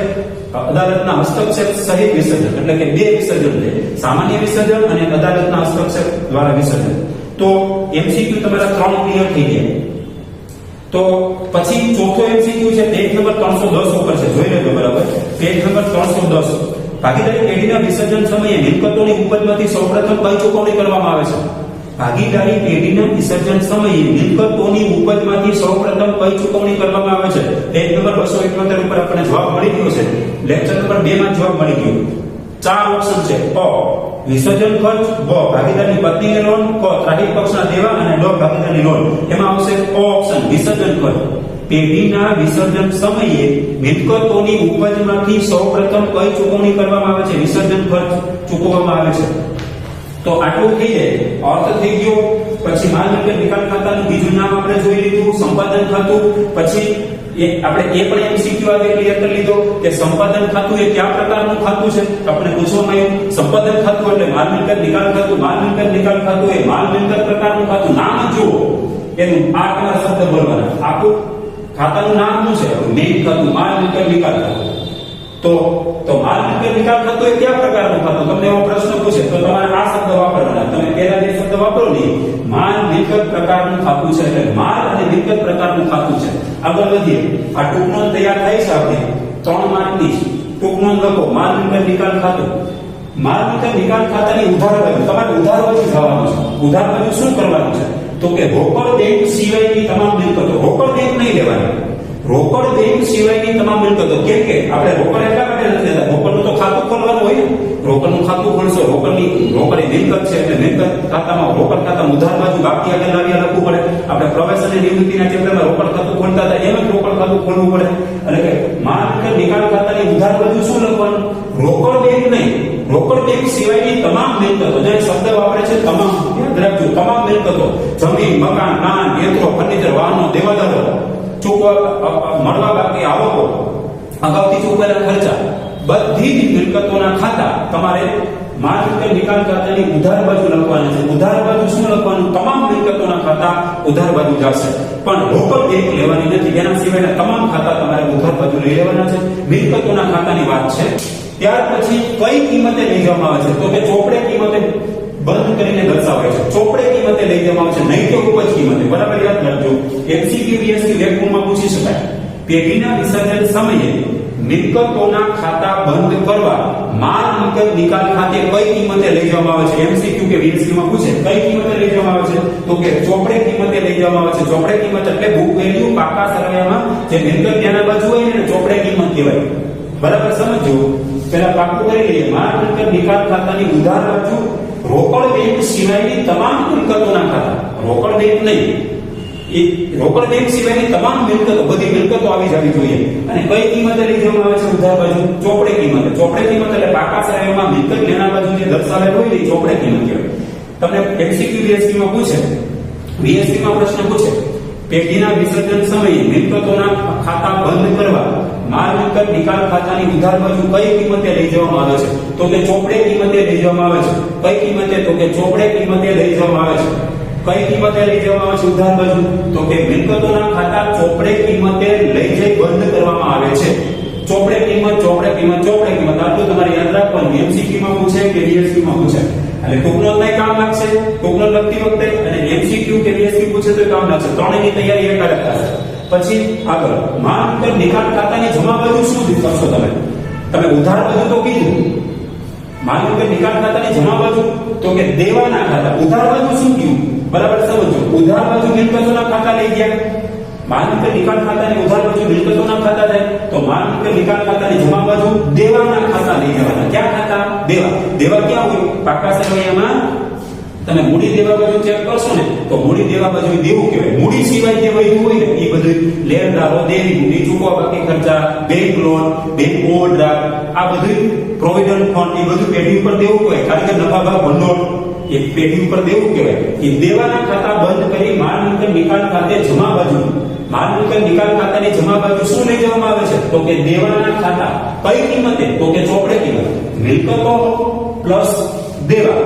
સહિત વિસર્જન. એટલે કે બે વિસર્જન છે. સામાન્ય વિસર્જન અને અદાલતના હસ્તક્ષેપ દ્વારા વિસર્જન. તો MCQ તમારા 3 ક્લિયર થઈ ગયા. તો પછી ચોથો MCQ છે પેજ નંબર 310 ઉપર છે. જોઈ લેજો બરાબર. Page number 310. ભાગીદારી પેઢીના વિસર્જન સમયે મિલકતોની ઉપજમાંથી સૌપ્રથમ કઈ ચૂકવણી કરવામાં આવે છે? ભાગીદારી પેઢીના વિસર્જન સમયે મિલકતોની ઉપજમાંથી સૌપ્રથમ કઈ ચૂકવણી કરવામાં આવે છે? પેજ નંબર 271 ઉપર આપણને જવાબ મળી ગયો છે. લેક્ચર નંબર 2 માં જવાબ મળી ગયો. 4 ઓપ્શન છે. અ વિસર્જન ખર્ચ, બ ભાગીદારની પત્નીની લોન, ક ત્રાહિત પક્ષના દેવા અને ડ ભાગીદારની લોન. એમાં આવશે ઓ ઓપ્શન વિસર્જન ખર્ચ. પેઢીના વિસર્જન સમયે મિલકતોની ઉપજમાંથી સૌપ્રથમ કઈ ચૂકવણી કરવામાં આવે છે? વિસર્જન ખર્ચ ચૂકવવામાં આવે છે. તો આટલું થઈ જાય. અર્થ થઈ ગયો. પછી માલ મિલકત નિકાલ ખાતાનું બીજું નામ આપણે જોઈ લીધું, સંપાદન ખાતું. પછી આપણે એ પણ MCQ આજે ક્લિયર કરી લીધો કે સંપાદન ખાતું એ કયા પ્રકારનું ખાતું છે? આપણે પૂછવામાં આવ્યું. સંપાદન ખાતું એટલે માલ મિલકત નિકાલ ખાતું. માલ મિલકત નિકાલ ખાતું એ માલ મિલકત પ્રકારનું ખાતું. નામ જુઓ એનું. આ તમારા શબ્દ બોલવાના. આખું ખાતાનું નામ શું છે? મેઇન ખાતું, માલ મિલકત નિકાલ ખાતું. તો માલ મિલકત નિકાલ ખાતું એ કયા પ્રકારનું ખાતું? તમને એવો પ્રશ્ન પૂછે તો તમારે આ શબ્દ વાપરવાના. તમે પહેલા જે શબ્દ વાપરો ને માલ મિલકત પ્રકારનું ખાતું છે. એટલે માલ અને મિલકત પ્રકારનું ખાતું છે. આગળ વધીએ. આ ટૂંકનોંધ તૈયાર થાય છે આપણે 3 માર્કની ટૂંકનોંધ લખો. માલ મિલકત નિકાલ ખાતું. માલ મિલકત નિકાલ ખાતાની ઉધાર બાજુ તમારે ઉધાર બાજુ જવાનું છે. ઉધાર બાજુ શું કરવાનું છે? તો કે રોકડ બેંક સિવાયની તમામ મિલકતો. રોકડ બેંક નહીં લેવાની. રોકડ બેંક સિવાયની તમામ મિલકતો. કેમ કે આપણે રોકડ એટલા માટે નથી લેતા. રોકડનું તો ખાતું ખોલવાનું હોય ને. રોકડનું ખાતું ખોલશો. રોકડ મિલકત છે એટલે મિલકત ખાતામાં રોકડ ખાતામાં ઉધાર બાજુ બાકી આગળ લાવ્યા લખવું પડે. આપણે પ્રવેશ અને નિવૃત્તિના ચેપ્ટરમાં રોકડ ખાતું ખોલતા હતા એમ જ રોકડ ખાતું ખોલવું પડે. એટલે કે માલ મિલકત નિકાલ ખાતાની ઉધાર બાજુ શું લખવાનું? રોકડ બેંક નહીં, રોકડ બેંક સિવાયની તમામ મિલકતો. જે શબ્દ વાપરે છે તમામ, યાદ રાખજો. તમામ મિલકતો, જમીન, મકાન, નાણાં, યંત્રો, ફર્નિચર, વાહનો, દેવાદારો મળવા બાકી આવકો, અગાઉથી ચૂકવેલા ખર્ચા, બધી જ મિલકતોના ખાતા તમારે માલ મિલકત નિકાલ ખાતાની ઉધાર બાજુ લખવાના છે. ઉધાર બાજુ શું લખવાનું? તમામ મિલકતોના ખાતા ઉધાર બાજુ જશે, પણ રોકડ એક લેવાની નથી. એના સિવાયના તમામ ખાતા તમારે ઉધાર બાજુ લઈ લેવાના છે. મિલકતોના ખાતાની વાત છે. ત્યાર પછી કઈ કિંમતે લઈ જવામાં આવે છે? તો કે ચોપડે કિંમતે બંધ કરીને દર્શાવાય છે. ચોપડે કિંમતે લઈ જવામાં આવે છે, નહીં તો ઉપજ કિંમતે. બરાબર યાદ રાખજો. એમસીક્યુ બીએસક્યુ લેખમાં પૂછી શકાય. પેઢીના વિસર્જન સમયે મિલકતોના ખાતા બંધ કરવા માલ મિલકત નિકાલ ખાતે કઈ કિંમતે લઈ જવામાં આવે છે? એમસીક્યુ કે બીએસક્યુ માં પૂછે કઈ કિંમતે લઈ જવામાં આવે છે? તો કે ચોપડે કિંમતે લઈ જવામાં આવે છે. ચોપડે કિંમત એટલે બુક વેલ્યુ પાકા સરવાળામાં જે મિલકત ત્યાંના બાજુ હોય ને ચોપડે કિંમત કહેવાય. બરાબર સમજો. પેલા પાકું કરી લઈએ. માલ મિલકત નિકાલ ખાતાની ઉધાર બાજુ રોકડ બેંક સિવાયની તમામ મિલકતોના ખાતા, રોકડ બેંક નહીં, એ રોકડ બેંક સિવાયની તમામ મિલકતો, બધી મિલકતો આવી જવી જોઈએ. અને કઈ કિંમતે લઈ જવામાં આવે છે ઉધાર બાજુ? ચોપડે કિંમતે. ચોપડે કિંમત એટલે પાકા સરવાળામાં મિલકત લેના બાજુ જે દર્શાવેલ હોય એ ચોપડે કિંમત કહેવાય. તમને એમસીક્યુ બીએસક્યુ માં પૂછે, બીએસક્યુ માં પ્રશ્ન પૂછે પેઢીના વિસર્જન સમયે મિલકતોના ખાતા બંધ કરવા માલ મિલકત નિકાલ ખાતાની ઉધાર બાજુ કઈ કિંમતે લઈ જવામાં આવે છે? તો કે ચોપડે કિંમતે લઈ જવામાં આવે છે. કઈ કિંમતે? તો કે ચોપડે કિંમતે લઈ જવામાં આવે છે. કઈ કિંમતે લઈ જવામાં આવે છે ઉધાર બાજુ? તો કે મિલકતોના ખાતા ચોપડે કિંમતે લઈ જઈ બંધ કરવામાં આવે છે. ચોપડે કિંમત, ચોપડે કિંમત, ચોપડે કિંમત, આટલું તમારે યાદ રાખવાનું. એમસીક્યુ માં પૂછે કે બીએસક્યુ માં પૂછે એટલે ટૂંકનોંધ નહીં કામ લાગશે. ટૂંકનોંધ લખતી વખતે અને એમસીક્યુ કે બીએસક્યુ પૂછે તો કામ લાગશે. ત્રણેયની તૈયારી એક જ થશે. પછી આગળ માલ મિલકત નિકાલ ખાતાની જમા બાજુ શું કરશો? તમે ઉધાર બાજુ તો કીધું, માલ મિલકત નિકાલ ખાતાની જમા બાજુ તો કે દેવાના ખાતા. ઉધાર બાજુ શું કીધું? બરાબર સમજો. ઉધાર બાજુ મિલકતોના ખાતા લઈ ગયા. માલ મિલકત નિકાલ ખાતાની ઉધાર બાજુ મિલકતોના ખાતા થાય તો માલ મિલકત નિકાલ ખાતાની જમા બાજુ દેવાના ખાતા લઈ જવાના. ક્યાં ખાતા? દેવા. દેવા ક્યાં હોય? પાકા સરવૈયામાં તમે મૂડી દેવા બાજુ ચેક કરશો ને તો મૂડી દેવા બાજુ દેવું કહેવાય. મૂડી સિવાય જે વહીતું હોય ને એ બધું લેણદારો, દેવી, મૂડી, ચૂકવવા બાકી ખર્ચા, બેંક લોન, બેંક ઓવરડ્રાફ્ટ, આ બધું પ્રોવિડન્ટ ફંડ, એ બધું પેઢી ઉપર દેવું કહેવાય. કારણ કે નફા ભાગ ભંડોળ એ પેઢી ઉપર દેવું કહેવાય. એ દેવાના ખાતા બંધ કરી માલ મિલકત નિકાલ ખાતે જમા બાજુ, માલ મિલકત નિકાલ ખાતાની જમા બાજુ શું લઈ જવામાં આવે છે? તો કે દેવાના ખાતા. કઈ કિંમતે? તો કે ચોપડે કિંમત. મિલકતો પ્લસ દેવા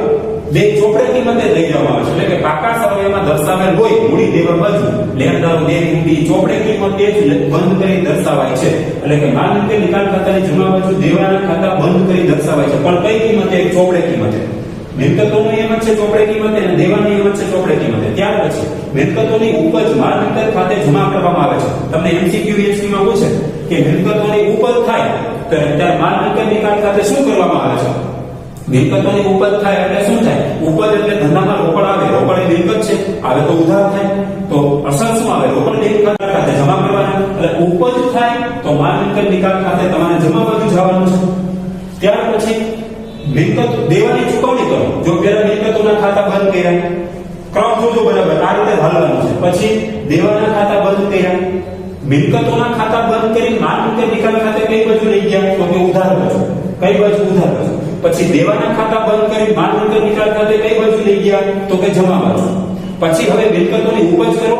બે ચોપડે કિંમતે લઈ જવામાં આવે છે. એટલે કે પાકા સરવૈયામાં દર્શાવેલ હોય મૂડી દેવા બાજુ લેણદારો, દેવી, મૂડી, ચોપડે કિંમત એ જ બંધ કરી દર્શાવાય છે. એટલે કે માલ મિલકત નિકાલ ખાતાની જમા બાજુ દેવાના ખાતા બંધ કરી દર્શાવાય છે. પણ કઈ કિંમતે? ચોપડે કિંમતે. મિલકતોનો નિયમ છે ચોપડે કિંમતે અને દેવાનો નિયમ છે ચોપડે કિંમતે. ત્યાર પછી મિલકતોની ઉપજ માલ મિલકત ખાતે જમા કરવામાં આવે છે. તમને એમસીક્યુ બીએસક્યુ માં પૂછે કે મિલકતોની ઉપજ થાય તો ત્યારે માલ મિલકત નિકાલ ખાતે શું કરવામાં આવે છે? મિલકતોની ઉપજ થાય એટલે શું થાય? ઉપજ એટલે ધંધામાં રોકડ આવે. રોકડ એ મિલકત છે, આવે તો ઉધાર થાય. તો અસર શું આવે? રોકડ બેંક ખાતે જમા કરવાના. એટલે ઉપજ થાય તો માલ મિલકત નિકાલ ખાતે તમારે જમા બાજુ જવાનું છે. ત્યાર પછી મિલકત દેવાની ચૂકવણી કરો. જો પેલા મિલકતોના ખાતા બંધ કર્યા, ક્રમ જોજો બરાબર, આ રીતે હાલવાનું છે. પછી દેવાના ખાતા બંધ કર્યા, મિલકતોના ખાતા બંધ કરી માલ મિલકત નિકાલ ખાતે કઈ બાજુ લઈ ગયા? તો કે ઉધાર બાજુ. કઈ બાજુ? ઉધાર બાજુ. પછી દેવાના ખાતા બંધ કરી માલ મિલકત નિકાલ ખાતે કઈ બાજુ લઈ ગયા? તો કે જમા બાજુ. પછી હવે મિલકતોની ઉપજ કરો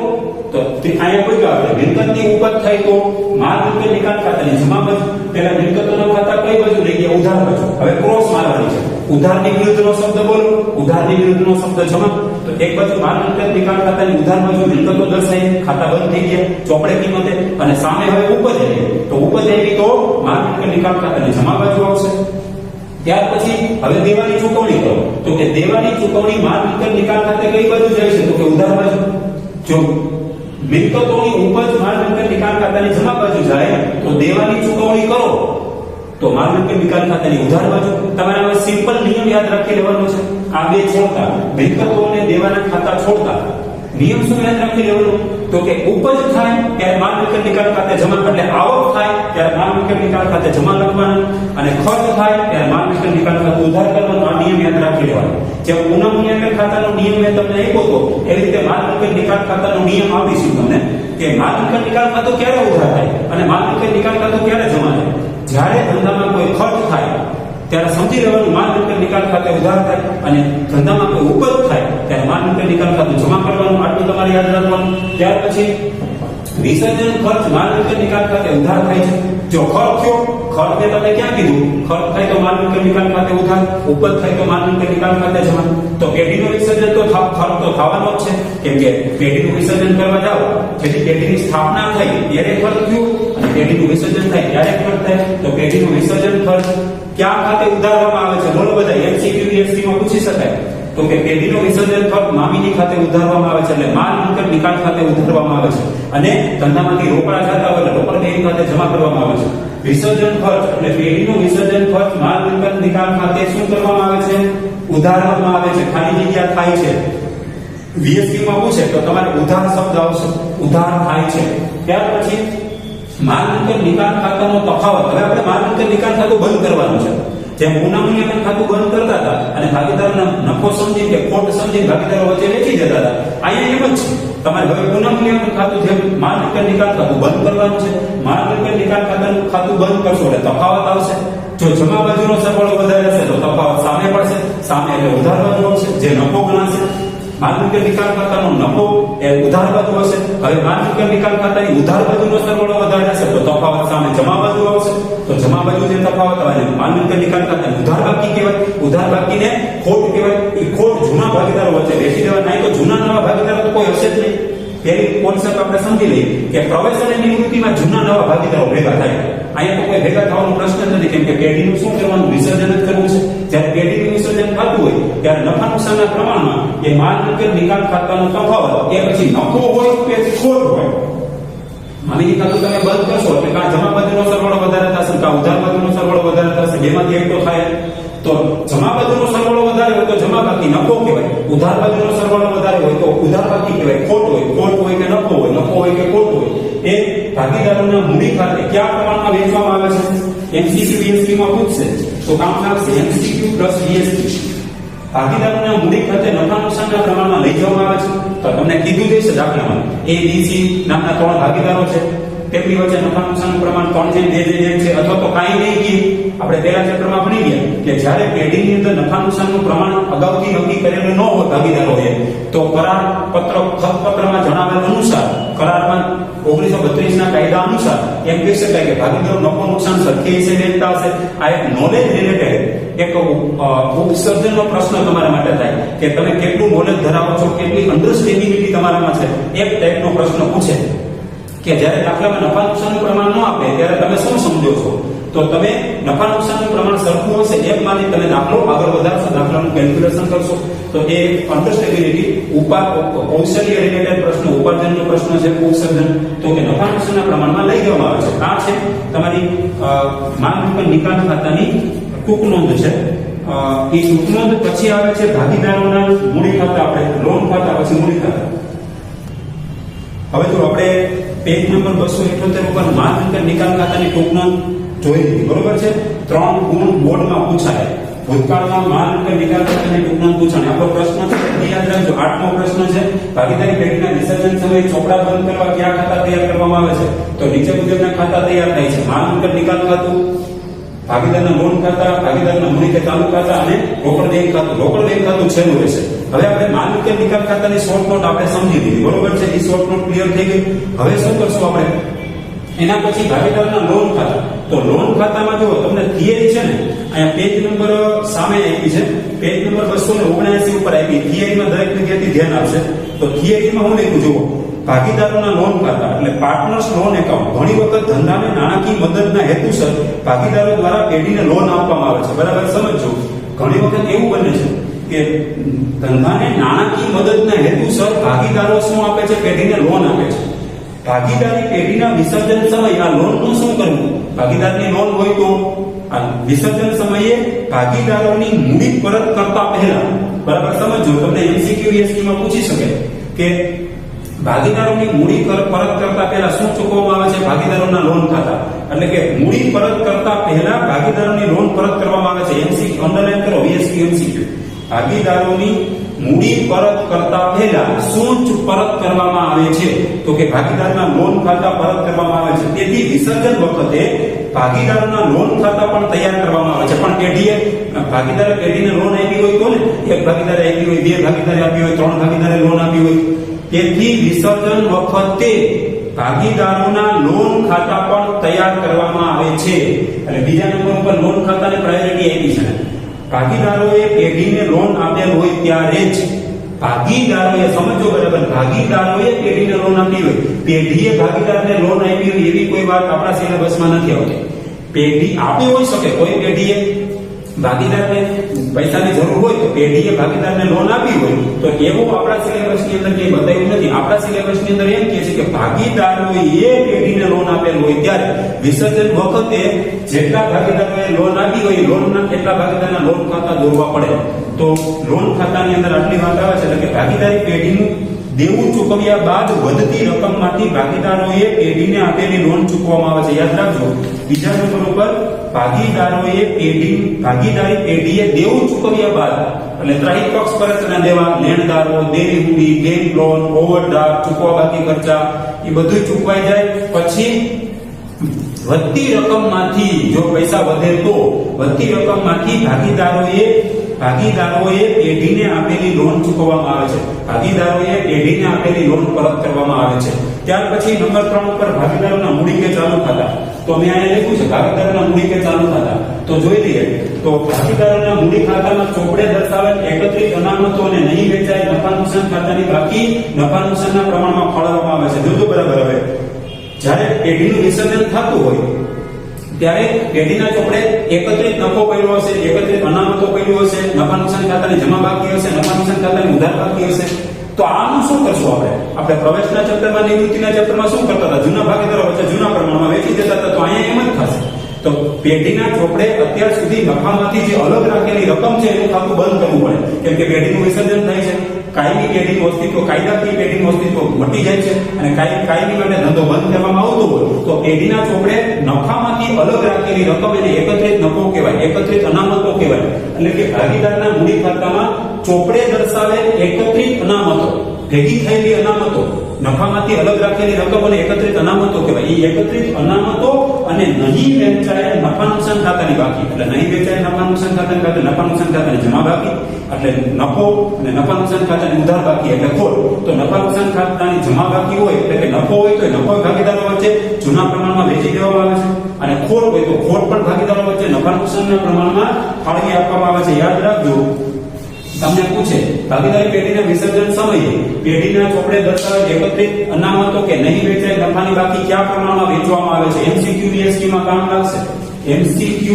તો અહીંયા કોઈ આવે મિલકતની ઉપજ થાય તો માલ મિલકત નિકાલ ખાતાની જમા બાજુ. પેલા મિલકતોના ખાતા કઈ બાજુ લઈ ગયા? ઉધાર બાજુ. હવે ક્રોસ મારવાની છે. ઉધારની વિરુદ્ધનો શબ્દ બોલો, ઉધારની વિરુદ્ધનો શબ્દ જમા. તો એક બાજુ માલ મિલકત નિકાલ ખાતાની ઉધાર બાજુ મિલકતો દર્શાવી, ખાતા બંધ થઈ ગયા ચોપડે કિંમતે, અને સામે હવે ઉપજ આવી. તો ઉપજ આવી તો માલ મિલકત નિકાલ ખાતાની જમા બાજુ આવશે. ત્યાર પછી હવે દેવાની ચૂકવણી કરો તો કે દેવાની ચૂકવણી માલ મિલકત નિકાલ ખાતે કઈ બાજુ જાય છે? તો કે ઉધાર બાજુ. જો મિલકતોની ઉપજ માલ મિલકત નિકાલ ખાતાની જમા બાજુ જાય તો દેવાની ચૂકવણી કરો તો માલ મિલકત નિકાલ ખાતાની ઉધાર બાજુ. તમારે હવે સિમ્પલ નિયમ યાદ રાખી લેવાનો છે. આ બે છોડતા, મિલકતો અને દેવાના ખાતા છોડતા નિયમ શું યાદ રાખી લેવાનો? તો કે ઉપજ થાય ત્યારે માલ મિલકત નિકાલ ખાતે જમા, એટલે આવક થાય ત્યારે માલ મિલકત નિકાલ ખાતે જમા લખવાનું, અને ખર્ચ થાય ત્યારે માલ મિલકત નિકાલ ખાતે ઉધાર કરવાનું. આ નિયમ યાદ રાખી લેવાનો. જેમ પૂનમ નિયામક ખાતાનો નિયમ મેં તમને આપ્યો હતો એવી રીતે માલ મિલકત નિકાલ ખાતાનો નિયમ આપીશું તમને કે માલ મિલકત નિકાલ ખાતું ક્યારે ઉધાર થાય અને માલ મિલકત નિકાલ ખાતું ક્યારે જમા થાય. જ્યારે ધંધામાં કોઈ ખર્ચ થાય ત્યારે સમજી લેવાનું માલ મિલકત નિકાલ ખાતે ઉધાર થાય, અને ધંધામાં કોઈ ઉપજ થાય ત્યારે માલ મિલકત નિકાલ ખાતું જમા કરવાનું. આટલું તમારે યાદ રાખવાનું. ત્યાર પછી વિસર્જન ખર્ચ માલ મિલકત નિકાલ ખાતે ઉધાર થાય છે. જો ખર્ચ થયો, ખર્ચ ને તમે ક્યાં કીધું? ખર્ચ થાય તો માલ મિલકત નિકાલ ખાતે ઉધાર, ઉપજ થાય તો માલ મિલકત નિકાલ ખાતે જમા. તો પેઢીનું વિસર્જન તો ખર્ચ તો થવાનો જ છે, કેમ કે પેઢીનું વિસર્જન કરવા જાઓ, જેથી પેઢીની સ્થાપના થાય ત્યારે ખર્ચ થયું અને પેઢીનું વિસર્જન થાય ત્યારે ખર્ચ થાય. તો પેઢીનું વિસર્જન ખર્ચ ક્યાં ખાતે ઉધારવામાં આવે છે? બોલો બધા, એમસીક્યુ એસટી માં પૂછી શકાય. તો કે પેઢીનું વિસર્જન ખર્ચ મામીની ખાતે ઉધારવામાં આવે છે, એટલે માલ મિલકત નિકાલ ખાતે ઉધારવામાં આવે છે, અને ધંધામાંથી રોકડા જતા હોય એટલે રોકડ બેંક ખાતે જમા કરવામાં આવે છે. વિસર્જન ખર્ચ એટલે પેઢીનું વિસર્જન ખર્ચ માલ મિલકત નિકાલ ખાતે શું કરવામાં આવે છે? ઉધારવામાં આવે છે. ખાલી જગ્યા થાય છે. વીએસક્યુ માં પૂછે તો તમારે ઉધાર શબ્દ આવશે, ઉધાર થાય છે. ત્યાર પછી માલ મિલકત નિકાલ ખાતાનો તફાવત. હવે આપણે માલ મિલકત નિકાલ ખાતું બંધ કરવાનું છે. જેમ પુનઃમૂલ્યાંકન ખાતું બંધ કરતા હતા અને ભાગીદારોના નફો સમજી કે ખોટ સમજી ભાગીદારો વચ્ચે વેચી જતા હતા, અહીંયા એમ જ છે. તમારે હવે પુનઃમૂલ્યાંકન ખાતું જેમ માલ મિલકત નિકાલ ખાતું બંધ કરવાનું છે. માલ મિલકત નિકાલ ખાતું બંધ કરશો એટલે તફાવત આવશે. જો જમા બાજુનો સરવાળો વધારે હશે તો તફાવત સામે પડશે, સામે એટલે ઉધાર બાજુ આવશે, જે નફો ગણાશે. માલ મિલકત નિકાલ ખાતાનો નફો એ ઉધાર બાજુ હશે. હવે માલ મિલકત નિકાલ ખાતાની ઉધાર બાજુનો સરવાળો વધારે હશે તો તફાવત સામે જમા બાજુ આવશે. તો જમા બાજુ જે તફાવત આવે માલ મિલકત નિકાલ ખાતાની ઉધાર બાકી કહેવાય. ઉધાર બાકીને ખોટ કહેવાય. એ ખોટ જૂના ભાગીદારો વચ્ચે વેચી દેવા, નહીં તો જૂના નવા ભાગીદારો તો કોઈ હશે જ નહીં. પેલી કોન્સેપ્ટ આપણે સમજી લઈએ કે પ્રવેશ અને નિવૃત્તિમાં જૂના નવા ભાગીદારો ભેગા થાય. અહીંયા તો કોઈ ભેગા થવાનો પ્રશ્ન નથી, કેમ કે પેઢીનું શું કરવાનું? વિસર્જન જ કરવું છે. જ્યારે પેઢીનું વિસર્જન થતું હોય ત્યારે નફા નુકસાનના પ્રમાણમાં એ માલ મિલકત નિકાલ ખાતાનો તફાવત એ પછી નફો હોય કે ખોટ હોય, માલિકી ખાતું તમે બંધ કરશો એટલે કાં જમા બાજુનો સરવાળો વધારે થશે, કાં ઉધાર બાજુનો સરવાળો વધારે થશે, બેમાંથી એક તો થાય. તો જમા બાજુનો સરવાળો વધારે હોય તો જમા બાકી નફો કહેવાય, ઉધાર બાજુનો સરવાળો વધારે હોય તો ઉધાર બાકી કહેવાય, ખોટ હોય. ખોટ હોય કે નફો હોય, નફો હોય કે ખોટ હોય, એ ભાગીદારોના મૂડી ખાતે કયા પ્રમાણમાં વેચવામાં આવે છે? એમસીક્યુ વીએસક્યુ માં પૂછશે તો કામ લાગશે એમસીક્યુ પ્લસ વીએસક્યુ. ભાગીદારોના મૂડી ખાતે નફા નુકસાનના પ્રમાણમાં લઈ જવામાં આવે છે. તો તમને કીધું જ છે દાખલામાં એ બી સી નામના 3 ભાગીદારો છે, તેમની વચ્ચે નફા નુકસાનનું પ્રમાણ 3:2 છે, અથવા તો કાંઈ નહીં કે આપણે પહેલા ચેપ્ટરમાં ભણી ગયા કે જ્યારે પેઢીની અંદર નફા નુકસાનનું પ્રમાણ અગાઉથી નક્કી કરેલું ન હોય ભાગીદારોએ, તો કરાર પત્ર ખતપત્રમાં જણાવેલ અનુસાર, કરારમાં 1932 ના કાયદા અનુસાર એમ કહી શકાય કે ભાગીદારો નફો નુકસાન સરખી રીતે વેચતા હશે. આ એક નોલેજ રિલેટેડ એક ઉપસર્જનનો પ્રશ્ન તમારા માટે થાય કે તમે કેટલું નોલેજ ધરાવો છો, કેટલી અન્ડરસ્ટેન્ડિંગિટી તમારામાં છે, એક ટાઈપનો પ્રશ્ન પૂછે કે જ્યારે દાખલામાં નફા નુકસાનનું પ્રમાણ ન આપે ત્યારે તમે શું સમજો છો? તો તમે નફા નુકસાનનું પ્રમાણ સરખું હશે એમ માની તમે દાખલો આગળ વધારશો, દાખલાનું કેલ્ક્યુલેશન કરશો. તો એ અન્ડરસ્ટેન્ડિંગિટી કૌશલ્ય રિલેટેડ પ્રશ્ન, ઉપાર્જનનો પ્રશ્ન છે, ઉપસર્જન. તો કે નફા નુકસાનના પ્રમાણમાં લઈ જવામાં આવે છે. આ છે તમારી માલ મિલકત નિકાલ ખાતાની ટૂંક નોંધ છે. એ ટૂંક નોંધ પછી આવે છે ભાગીદારોના મૂડી ખાતા, આપણે લોન ખાતા, પછી મૂડી ખાતા. હવે જો આપણે પેજ નંબર 278 ઉપર માલ મિલકત નિકાલ ખાતાની ટૂંક નોંધ જોઈ લીધી, બરોબર છે. 3 ગુણ બોર્ડમાં પૂછાય. ભૂતકાળમાં માલ મિલકત નિકાલ ખાતાની ટૂંક નોંધ પૂછાય. આપણો પ્રશ્ન છે યાદ રાખજો, 8મો પ્રશ્ન છે. ભાગીદારી પેઢીના વિસર્જન સમયે ચોપડા બંધ કરવા કયા ખાતા તૈયાર કરવામાં આવે છે? તો નીચે મુજબના ખાતા તૈયાર થાય છે: માલ મિલકત નિકાલ ખાતું, ભાગીદારના લોન ખાતા, ભાગીદારના મૂડી કે ચાલુ ખાતા અને રોકડ બેંક ખાતું. રોકડ બેંક ખાતું છેલ્લું રહેશે. હવે આપણે માલ મિલકત નિકાલ ખાતાની શોર્ટ નોટ આપણે સમજી લીધી, બરોબર છે. એ શોર્ટ નોટ ક્લિયર થઈ ગઈ. હવે શું કરશું આપણે? એના પછી ભાગીદારના લોન ખાતા. તો લોન ખાતામાં જો તમને થિયરી છે ને, અહીંયા પેજ નંબર સામે આપી છે, પેજ નંબર 279 ઉપર આપી. થિયરીમાં દરેક વિદ્યાર્થી ધ્યાન આપશે. તો થિયરીમાં હું લખ્યું જુઓ: ભાગીદારોના લોન ખાતા એટલે પાર્ટનર્સ લોન એકાઉન્ટ. ઘણી વખત ધંધાને નાણાકીય મદદના હેતુસર ભાગીદારો દ્વારા પેઢીને લોન આપવામાં આવે છે. બરાબર સમજો. ઘણી વખત એવું બને છે કે ધંધાને નાણાકીય મદદના હેતુસર ભાગીદારો શું આપે છે? પેઢીને લોન આપે છે. ભાગીદારી પેઢીના વિસર્જન સમયે આ લોનનું શું કરવું? ભાગીદારની લોન હોય તો આ વિસર્જન સમયે ભાગીદારોની મૂડી પરત કરતા પહેલા, બરાબર સમજો, તમને એમસીક્યુ વીએસક્યુ માં પૂછી શકે કે ભાગીદારોની મૂડી પરત કરતા પહેલા શું ચૂકવવામાં આવે છે? ભાગીદારોના લોન ખાતા. એટલે કે મૂડી પરત કરતા પહેલા ભાગીદારોની લોન પરત કરવામાં આવે છે. એમસીક્યુ અંડરલાઈન કરો, વીએસક્યુ એમસીક્યુ. ભાગીદારોની મૂડી પરત કરતા પહેલા શું પરત કરવામાં આવે છે? તો કે ભાગીદારના લોન ખાતા પરત કરવામાં આવે છે. તેથી વિસર્જન વખતે ભાગીદારોના લોન ખાતા પણ તૈયાર કરવામાં આવે છે. પણ પેઢીએ ભાગીદારે પેઢીને લોન આપી હોય તો ને, એક ભાગીદારે આપી હોય, બે ભાગીદારે આપી હોય, 3 ભાગીદારે લોન આપી હોય, તેથી વિસર્જન વખતે ભાગીદારોના લોન ખાતા પણ તૈયાર કરવામાં આવે છે. એટલે બીજા નંબર ઉપર લોન ખાતાને પ્રાયોરિટી આપી છે. ભાગીદારોએ પેઢીને લોન આપેલ હોય ત્યારે જ ભાગીદારોએ, સમજો બરાબર, ભાગીદારોએ પેઢીને લોન આપી હોય, પેઢીએ ભાગીદારને લોન આપી હોય એવી કોઈ વાત આપણા સિલેબસમાં નથી આવતી. પેઢી આપી હોઈ શકે, કોઈ પેઢીએ ભાગીદારને પૈસાની જરૂર હોય તો પેઢીએ ભાગીદારને લોન આપી હોય, તો એવું આપણા સિલેબસની અંદર કંઈ બતાવ્યું નથી. આપણા સિલેબસની અંદર એમ કહે છે કે ભાગીદારોએ પેઢીને લોન આપેલ હોય ત્યારે વિસર્જન વખતે જેટલા ભાગીદારોએ લોન આપી હોય લોનના કેટલા ભાગીદારના લોન ખાતા દોરવા પડે. તો લોન ખાતાની અંદર આટલી વાત આવે છે એટલે કે ભાગીદારી પેઢીનું દેવું ચૂકવ્યા બાદ વધતી રકમમાંથી ભાગીદારોએ પેઢીને આપેલી લોન ચૂકવવામાં આવે છે. યાદ રાખજો, બીજા નંબર ઉપર ભાગીદારી પેઢીએ દેવું ચૂકવ્યા બાદ, એટલે ત્રાહિત પક્ષ પરતના દેવા, લેણદારો, દેવી મૂડી, બેંક લોન, ઓવરડ્રાફ્ટ, ચૂકવા બાકી ખર્ચા એ બધું ચૂકવાઈ જાય પછી વધતી રકમમાંથી, જો પૈસા વધે તો વધતી રકમમાંથી ભાગીદારોએ પેઢીને આપેલી લોન ચૂકવવામાં આવે છે. ભાગીદારોએ પેઢીને આપેલી લોન પરત કરવામાં આવે છે. ત્યાર પછી નંબર 3 ઉપર ભાગીદારોના મૂડી કે ચાલુ ખાતા. તો મેં અહીંયા લખ્યું છે ભાગીદારોના મૂડી કે ચાલુ ખાતા. તો જોઈ લઈએ તો ભાગીદારોના મૂડી ખાતામાં ચોપડે દર્શાવેલ એકત્રિત અનામતો અને નહીં વેચાય નફા નુકસાન ખાતાની બાકી નફા નુકસાનના પ્રમાણમાં ફાળવવામાં આવે છે. જોજો બરાબર, હવે જ્યારે પેઢીનું વિસર્જન થતું હોય ત્યારે પેઢીના ચોપડે એકત્રિત નફો પડ્યો હશે, એકત્રિત અનામતો પડ્યું હશે, નફા નુકસાન ખાતાની જમા બાકી હશે, નફા નુકસાન ખાતાની ઉધાર બાકી હશે. તો આનું શું કરશું આપણે પ્રવેશના ચેપ્ટરમાં, નિવૃત્તિના ચેપ્ટરમાં શું કરતા હતા? જૂના ભાગીદારો વચ્ચે જૂના પ્રમાણમાં વેચી દેતા હતા. તો અહીંયા એમ જ થશે. તો પેઢીના ચોપડે અત્યાર સુધી નફામાંથી જે અલગ રાખેલી રકમ છે એનું ખાતું બંધ કરવું પડે, કેમ કે પેઢીનું વિસર્જન થાય છે. કાયમી પેઢીનું અસ્તિત્વ, કાયદાકીય પેઢીનું અસ્તિત્વ મટી જાય છે અને કાયમી માટે ધંધો બંધ કરવામાં આવતો હોય તો પેઢીના ચોપડે નફામાંથી અલગ રાખેલી રકમ એને એકત્રિત નફો કહેવાય, એકત્રિત અનામતો કહેવાય. એટલે કે ભાગીદારના મૂડી ખાતામાં ચોપડે દર્શાવે એકત્રિત અનામતો, ભેગી થયેલી અનામતો, નફામાંથી અલગ રાખેલી રકમ અને એકત્રિત અનામતો કહેવાય. એ એકત્રિત અનામતો અને નહીં વેચાયેલ નફા નુકસાન ખાતાની બાકી, એટલે નહીં વેચાયેલ નફા નુકસાન ખાતાની બાકી, નફા નુકસાન ખાતાની જમા બાકી, એટલે નફો અને નફા નુકસાન ખાતાની ઉધાર બાકી એટલે ખોટ. તો નફા નુકસાન ખાતાની જમા બાકી હોય એટલે કે નફો હોય તો નફો ભાગીદારો વચ્ચે જૂના પ્રમાણમાં વેચી દેવામાં આવે છે, અને ખોટ હોય તો ખોટ પણ ભાગીદારો વચ્ચે નફા નુકસાનના પ્રમાણમાં ફાળવી આપવામાં આવે છે. યાદ રાખજો, તમને પૂછે ભાગીદારી પેઢીના વિસર્જન સમયે પેઢીના ચોપડે દર્શાવેલ એકત્રિત અનામતો કે નહીં વેચાય નફાની બાકી કયા પ્રમાણમાં વેચવામાં આવે છે? MCQ BSQ માં કામ લાગશે. MCQ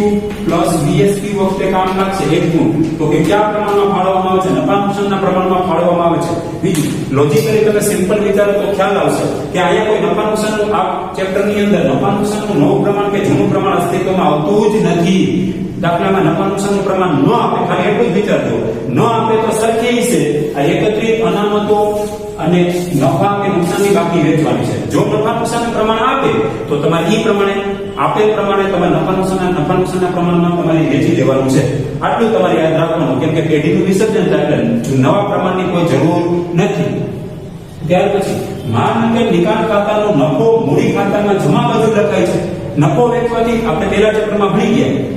પ્લસ BSQ વખતે કામ લાગશે એક ગુણ. તો કે કયા પ્રમાણમાં ફાળવવામાં આવે છે? નફા નુકસાનના પ્રમાણમાં ફાળવવામાં આવે છે. બીજું, લોજિકલી તમે સિમ્પલ વિચારો તો ખ્યાલ આવશે કે અહીંયા કોઈ નફા નુકસાનનું આ ચેપ્ટરની અંદર નફા નુકસાનનું નવું પ્રમાણ કે જૂનું પ્રમાણ અસ્તિત્વમાં આવતું જ નથી. દાખલામાં નફા નુકસાનનું પ્રમાણ ન આપે, ખાલી એટલું જ વિચારજો, ન આપે તો સરખી છે આ એકત્રિત અનામતો અને નફા કે નુકસાનની બાકી વેચવાની છે. જો નફા નુકસાનનું પ્રમાણ આપે તો તમારે એ પ્રમાણે આપેલ પ્રમાણે તમારે નફા નુકસાનના પ્રમાણમાં તમારે વેચી દેવાનું છે. આટલું તમારે યાદ રાખવાનું, કેમ કે પેઢીનું વિસર્જન થાય એટલે નવા પ્રમાણની કોઈ જરૂર નથી. ત્યાર પછી માલ અને નિકાલ ખાતાનો નફો મૂડી ખાતામાં જમા બાજુ લખાય છે. નફો વેચવાથી આપણે પહેલા ચેપ્ટરમાં ભણી ગયા,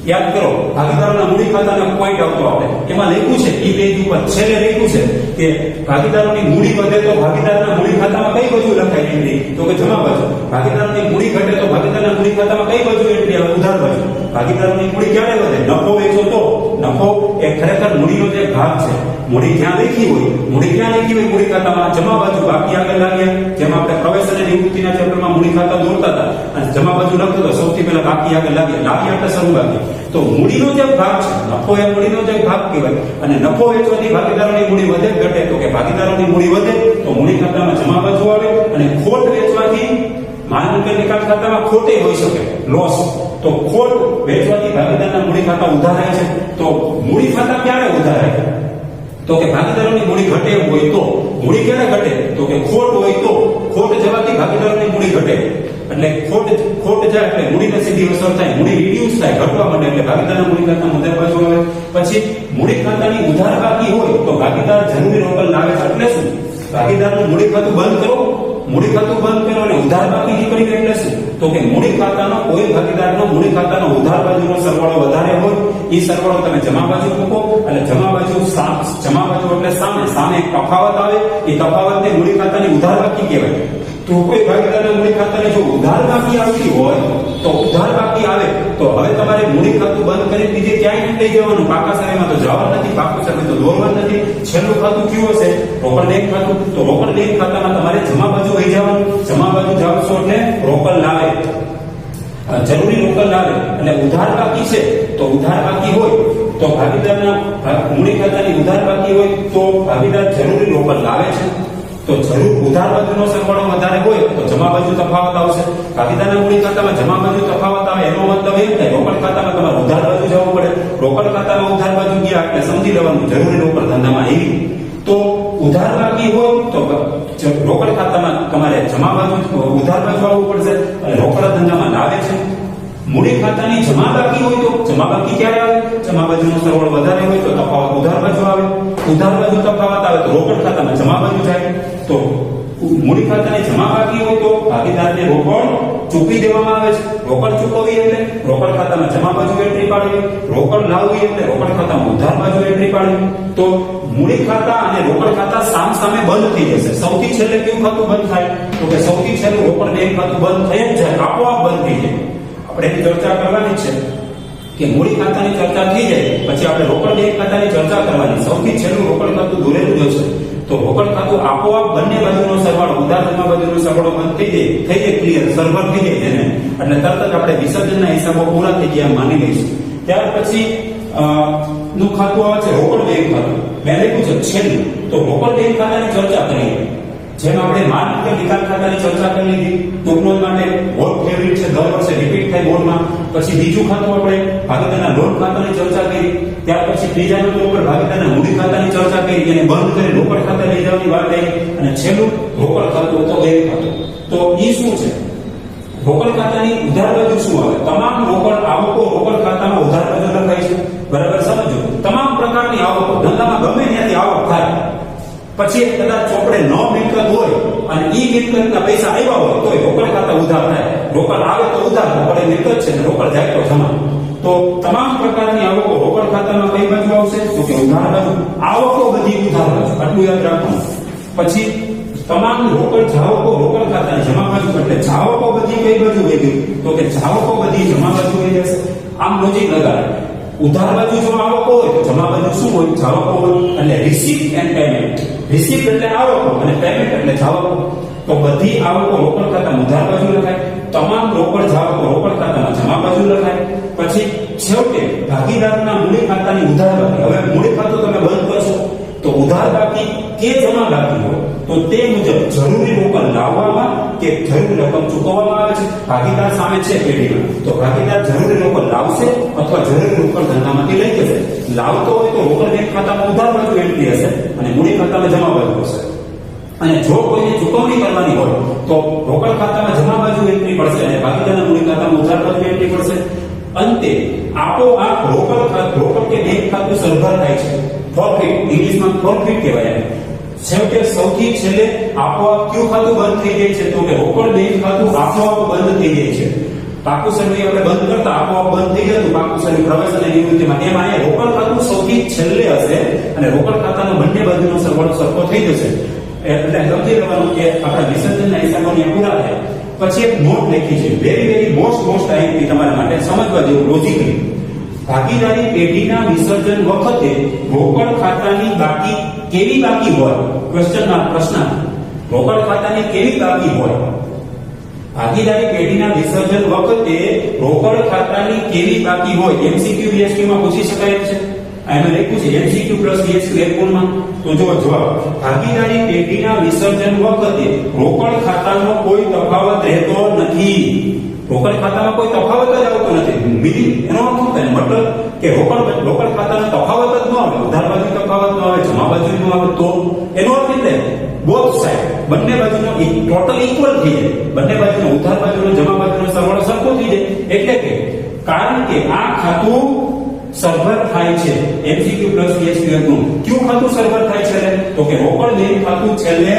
યાદ કરો, ભાગીદારોના મૂડી ખાતાનો પોઈન્ટ આવતો આવે એમાં લખ્યું છે ઈ પેજ ઉપર છેલ્લે લખ્યું છે કે ભાગીદારોની મૂડી વધે તો ભાગીદારના મૂડી ખાતામાં કઈ બાજુ લખાય એન્ટ્રી? તો કે જમા બાજુ. ભાગીદારોની મૂડી ઘટે તો ભાગીદારના મૂડી ખાતામાં કઈ બાજુ એન્ટ્રી આવે? ઉધાર બાજુ. ભાગીદારોની મૂડી ક્યારે વધે? નફો વેચો તો. નફો એ ખરેખર મૂડીનો જે ભાગ છે. મૂડી ક્યાં લખી હોય? મૂડી મૂડી ખાતામાં જમા બાજુ, બાકી આગળ લાગ્યા. જેમ આપણે પ્રવેશ અને નિવૃત્તિના ચેપ્ટરમાં મૂડી ખાતા દોરતા હતા અને જમા બાજુ લખતો હતો, સૌથી પહેલા બાકી આગળ લાગ્યા એટલે શરૂ બાકી. તો મૂડીનો જે ભાગ છે, નફો એ મૂડીનો જે ભાગ કહેવાય. અને નફો વેચવાથી ભાગીદારોની મૂડી વધે ઘટે? તો કે ભાગીદારોની મૂડી વધે તો મૂડી ખાતામાં જમા બાજુ આવે, અને ખોટ વેચવાથી માલ અને નિકાલ ખાતામાં ખોટે હોઈ શકે, લોસ. તો ખોટ વેચવાથી ભાગીદારના મૂડી ખાતા ઉધાર રહે છે. તો મૂડી ખાતા ક્યારે ઉધાર રહે? તો કે ભાગીદારોની મૂડી ઘટે હોય તો. મૂડી ક્યારે ઘટે? તો કે ખોટ હોય તો. ખોટ જવાથી ભાગીદારોની મૂડી ઘટે, એટલે ખોટ જાય એટલે મૂડીને સીધી અસર થાય, મૂડી રિડ્યુસ થાય, ઘટવા માંડે, એટલે ભાગીદારના મૂડી ખાતામાં ઉધાર બાજુ આવે. પછી મૂડી ખાતાની ઉધાર બાકી હોય તો ભાગીદાર જરૂરી રોકડ લાવે છે. એટલે શું? ભાગીદારનું મૂડી ખાતું બંધ કરો, મૂડી ખાતું બંધ કરો અને ઉધાર બાકી નીકળી ગઈ એટલે શું? તો કે મૂડી ખાતાનો કોઈ ભાગીદારનો મૂડી ખાતાનો ઉધાર બાજુનો સરવાળો વધારે હોય, એ સરવાળો તમે જમા બાજુ મૂકો, એટલે જમા બાજુ જમા બાજુ એટલે સામે એક તફાવત આવે, એ તફાવતને મૂડી ખાતાની ઉધાર બાકી કહેવાય. તો કોઈ ભાગીદારના મૂડી ખાતાને જો ઉધાર બાકી આવતી હોય તો ઉધાર બાકી આવે તો હવે તમારે મૂડી ખાતું બંધ કરી બીજે ક્યાંય નથી લઈ જવાનું. પાકા સમયમાં તો જવાનું નથી, પાકું સમય તો દોરવાનું નથી. છેલ્લું ખાતું કયું હશે? રોકડ બેંક ખાતું. તો રોકડ બેંક ખાતામાં તમારે જમા બાજુ વહી જવાનું. જમા બાજુ જાવ છો એટલે રોકડ લાવે, જરૂરી રોકડ લાવે. અને ઉધાર બાકી છે તો ઉધાર બાકી હોય તો ભાગીદારના મૂડી ખાતાની ઉધાર બાકી હોય તો ભાગીદાર જરૂરી રોકડ લાવે છે. તો જરૂર ઉધાર બાજુનો સરવાળો વધારે હોય તો જમા બાજુ તફાવત આવશે. ભાગીદારના મૂડી ખાતામાં જમા બાજુ તફાવત આવે એનો મતલબ એમ થાય રોકડ ખાતામાં તમારે ઉધાર બાજુ જવું પડે. રોકડ ખાતામાં ઉધાર બાજુ ગયા એટલે સમજી લેવાનું જરૂરી રોકડ ધંધામાં આવી. તો ઉધાર બાકી હોય તો રોકડ ખાતામાં તમારે જમા બાજુ ઉધાર બાજુ આવવું પડશે અને રોકડ ધંધામાં લાવે છે. મૂડી ખાતાની જમા બાકી હોય તો જમા બાકી ક્યારે આવે? જમા બાજુનો સરવાળો વધારે હોય તો તફાવત ઉધાર બાજુ આવે. ઉધાર બાજુ તફાવત આવે તો રોકડ ખાતામાં જમા બાજુ જાય. તો મૂડી ખાતાની જમા બાકી હોય તો ભાગીદારને રોકડ ચૂકવી દેવામાં આવે છે. રોકડ ચૂકવવી એટલે રોકડ ખાતામાં જમા બાજુ એન્ટ્રી પાડવી. રોકડ લાવવી એટલે રોકડ ખાતામાં ઉધાર બાજુ એન્ટ્રી પાડવી. તો મૂડી ખાતા અને રોકડ ખાતા સામે બંધ થઈ જશે. સૌથી છેલ્લે કયું ખાતું બંધ થાય? તો કે સૌથી છેલ્લું રોકડ બેંક ખાતું બંધ થઈ જ જાય, આપોઆપ બંધ થઈ જાય. આપણે એની ચર્ચા કરવાની છે કે મૂડી ખાતાની ચર્ચા થઈ જાય પછી આપણે રોકડ બેંક ખાતાની ચર્ચા કરવાની. સૌથી છેલ્લું રોકડ ખાતું દોરેલું જ હશે. તો રોકડ ખાતું આપોઆપ બંને બાજુનો સરવાળો ઉધાર જમા બાજુનો સરવાળો બંધ થઈ જાય ક્લિયર, સર્વર થઈ જાય એને એટલે તરત જ આપણે વિસર્જનના હિસાબો પૂરા થઈ ગયા માની લઈશું. ત્યાર પછી નું ખાતું આવે છે રોકડ બેંક ખાતું. મેં લખ્યું છે છેલ્લું. તો રોકડ બેંક ખાતાની ચર્ચા કરીએ. જેમ આપણે માન કે નિકાલ ખાતાની ચર્ચા કરી લીધી, ટૂંકનો માટે બોર્ડ ફેવરિટ છે, દર વર્ષે રિપીટ થાય બોર્ડમાં. પછી બીજું ખાતું આપણે ભાગીદારના લોન ખાતાની ચર્ચા કરી. ત્યાર પછી ત્રીજા નંબર ઉપર ભાગીદારના મૂડી ખાતાની ચર્ચા કરી, એને બંધ કરી રોકડ ખાતે લઈ જવાની વાત આવી. અને છેલ્લું રોકડ ખાતું તો બેંક ખાતું. તો એ શું છે? રોકડ ખાતાની ઉધાર બાજુ શું આવે? તમામ રોકડ આવકો રોકડ ખાતામાં ઉધાર બાજુ લખાય છે. બરાબર સમજો. તમામ પ્રકારની આવકો ધંધામાં ગમે ત્યાંથી આવક થાય પછી કદાચ ચોપડે ન મિલકત હોય અને ઈ મિલકતના પૈસા આવ્યા હોય તો રોકડ ખાતા ઉધાર થાય. રોકડ આવે તો ઉધાર, રોકડ મિલકત છે ને રોકડ જાય તો જમા. તો તમામ પ્રકારની આવકો રોકડ ખાતામાં કઈ બાજુ આવશે? તો કે ઉધાર બાજુ. આવકો બધી ઉધાર બાજુ, આટલું યાદ રાખવાનું. પછી તમામ રોકડ જાવકો રોકડ ખાતાની જમા બાજુ એટલે જાવકો બધી કઈ બાજુ વહી ગઈ? તો કે જાવકો બધી જમા બાજુ વહી જશે. આમ લોજિક લગાડે. ઉધાર બાજુ જો આવકો હોય તો જમા બાજુ શું હોય? જાવકો હોય. એટલે રિસીપ્ટ એન્ડ પેમેન્ટ. રિસીપ્ટ એટલે આવકો અને પેમેન્ટ એટલે જાવકો. તો બધી આવકો રોકડ ખાતામાં ઉધાર બાજુ લખાય. તમામ રોકડ જાવકો રોકડ ખાતામાં જમા બાજુ લખાય. પછી છેવટે ભાગીદારના મૂડી ખાતાની ઉધાર બાકી. હવે મૂડી ખાતું તમે બંધ કરશો તો ઉધાર બાકી કે જમા બાકી હોય તો તે મુજબ જરૂરી રોકડ લાવવામાં કે જરૂરી રકમ ચૂકવવામાં આવે છે. ભાગીદાર સામે છે પેઢીમાં તો ભાગીદાર જરૂરી રોકડ લાવશે અથવા જરૂરી રોકડ ધંધામાંથી લઈ જશે. લાવતો હોય તો રોકડ બેંક ખાતામાં ઉધાર બાજુ એન્ટ્રી હશે અને મૂડી ખાતામાં જમા બાજુ હશે. અને જો કોઈને ચૂકવણી કરવાની હોય તો રોકડ ખાતામાં જમા બાજુ એન્ટ્રી પડશે અને ભાગીદારના મૂડી ખાતામાં ઉધાર બાજુ એન્ટ્રી પડશે. અંતે આપોઆપ રોકડ કે બેંક ખાતું સરભર થાય છે. પ્રોફિટ ઇંગ્લિશમાં પ્રોફિટ કહેવાય. છેવટે સૌથી છેલ્લે આપોઆપ કયું ખાતું બંધ થઈ જાય છે? તો કે રોકડ બેંક ખાતું આપોઆપ બંધ થઈ જાય છે. પાકું સર્વે આપણે બંધ કરતા આપોઆપ બંધ થઈ જતું પાકું સર્વે પ્રવેશ અને નિવૃત્તિમાં. એમ અહીંયા રોકડ ખાતું સૌથી છેલ્લે હશે અને રોકડ ખાતાનો બંને બાજુનો સરવાળો સરખો થઈ જશે. એટલે સમજી લેવાનું કે આપણા વિસર્જનના હિસાબો પૂરા થાય. પછી એક નોટ લખી છે, વેરી મોસ્ટ આઈપી તમારા માટે સમજવા જેવું લોજિકલી. ભાગીદારી પેઢીના વિસર્જન વખતે રોકડ ખાતાની બાકી કેવી બાકી હોય? પ્રશ્ન. રોકડ ખાતાની કેવી બાકી હોય? ભાગીદારી પેઢીના વિસર્જન વખતે રોકડ ખાતાની કેવી બાકી હોય? એમસીક્યુ બીએસક્યુ માં પૂછી શકાય છે. આમાં લખ્યું છે એમસીક્યુ પ્લસ બીએસક્યુ એક ગુણમાં. તો જો જવાબ ભાગીદારી પેઢીના વિસર્જન વખતે રોકડ ખાતાનો કોઈ તફાવત રહેતો નથી. રોકડ ખાતામાં કોઈ તફાવત જ આવતો નથી. મીનિંગ એનો અર્થ શું થાય? મતલબ કે રોકડ ખાતાનો તફાવત જ ન આવે, ઉધાર બાજુ તફાવત ન આવે, જમા બાજુ ન આવે. તો એનો અર્થ એટલે બોથ સાઈડ બંને બાજુનો ટોટલ ઇક્વલ થઈ જાય. બંને બાજુનો ઉધાર બાજુનો જમા બાજુનો સરવાળો સરખો થઈ જાય. એટલે કે કારણ કે આ ખાતું સરભર થાય છે. એમસીક્યુ પ્લસ બીએસક્યુ નું કયું ખાતું સરભર થાય છે? તો કે રોકડ બેંક ખાતું છેલ્લે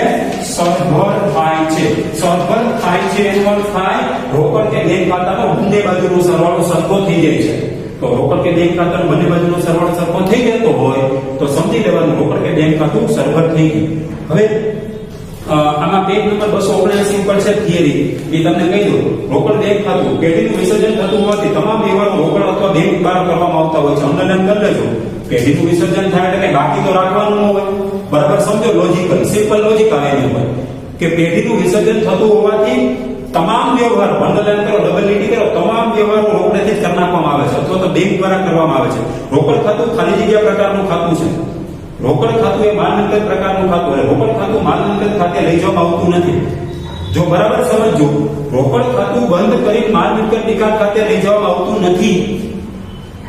સરભર થાય છે. સરભર થાય છે એનો અર્થ થાય રોકડ કે બેંક ખાતાનો બંને બાજુનો સરવાળો સરખો થઈ જાય છે. તો રોકડ કે બેંક ખાતાનો બંને બાજુનો સરવાળો સરખો થઈ જતો હોય તો સમજી લેવાનું રોકડ કે બેંક ખાતું સરભર થઈ ગયું. હવે આમાં પેજ નંબર 279 ઉપર છે થિયરી, એ તમને કહી દઉં. રોકડ બેંક ખાતું પેઢીનું વિસર્જન થતું હોવાથી તમામ વ્યવહારો રોકડ અથવા બેંક દ્વારા કરવામાં આવતા હોય છે. અંડરલાઈન કરી લેજો. પેઢીનું વિસર્જન થાય એટલે કે બાકી તો રાખવાનું ન હોય. બરાબર સમજો, લોજિકલ સિમ્પલ લોજિક આવે એની ઉપર કે પેઢીનું વિસર્જન થતું હોવાથી તમામ વ્યવહારો અંડરલાઈન કરો, ડબલ લીટી કરો, તમામ વ્યવહારો રોકડેથી જ કરી નાખવામાં આવે છે અથવા તો બેંક દ્વારા કરવામાં આવે છે. રોકડ ખાતું ખાલી જગ્યા પ્રકારનું ખાતું છે. રોકડ ખાતું એ માલ મિલકત પ્રકારનું ખાતું છે. રોકડ ખાતું માલ મિલકત ખાતે લઈ જવામાં આવતું નથી. જો બરાબર સમજો, રોકડ ખાતું બંધ કરી માલ મિલકત નિકાલ ખાતે લઈ જવામાં આવતું નથી.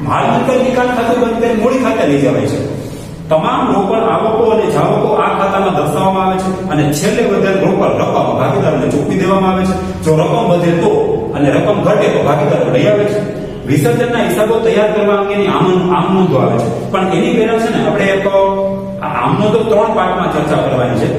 માલ મિલકત નિકાલ ખાતું બંધ કરી મૂડી ખાતે લઈ જવાય છે. તમામ રોકડ આવકો અને જાવકો આ ખાતામાં દર્શાવવામાં આવે છે અને છેલ્લે વધેલ રોકડ રકમ ભાગીદારોને ચૂકવી દેવામાં આવે છે. જો રકમ વધે તો અને રકમ ઘટે તો ભાગીદારો લઈ આવે છે. વિસર્જનના હિસાબો તૈયાર કરવા અંગેની આમ નોંધો આવે છે. પણ એની પહેલા છે ને આપણે એક આમ નોંધો 3 પાર્ટમાં ચર્ચા કરવાની છે.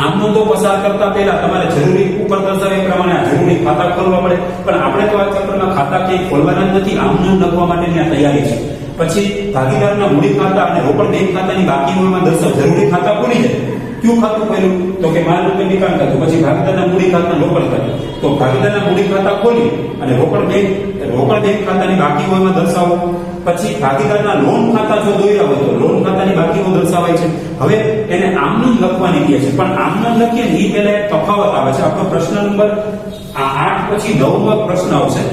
આમ નોંધો પસાર કરતા પહેલા તમારે જરૂરી ઉપર દર્શાવે એ પ્રમાણે આ જરૂરી ખાતા ખોલવા પડે. પણ આપણે તો આ ચક્રમાં ખાતા ક્યાંય ખોલવાના નથી, આમ નોંધ લખવા માટેની આ તૈયારી છે. પછી ભાગીદારના મૂડી ખાતા અને રોકડ બેંક ખાતાની બાકીઓમાં દર્શાવ જરૂરી ખાતા ખોલી જાય. કયું ખાતું પહેલું? તો કે માલ મિલકત નિકાલ ખાતું. પછી ભાગીદારના મૂડી ખાતા, રોકડ ખાતું. તો ભાગીદારના મૂડી ખાતા ખોલી અને રોકડ બેંક ખાતાની બાકીઓમાં દર્શાવો. પછી ભાગીદારના લોન ખાતા જો દોર્યા હોય તો લોન ખાતાની બાકીઓ દર્શાવાય છે. હવે એને આમનું લખવાની કહે છે, પણ આમનું લખીએ ને એ પહેલા એક તફાવત આવે છે. આપણો પ્રશ્ન નંબર 8 પછી 9 પ્રશ્ન આવશે.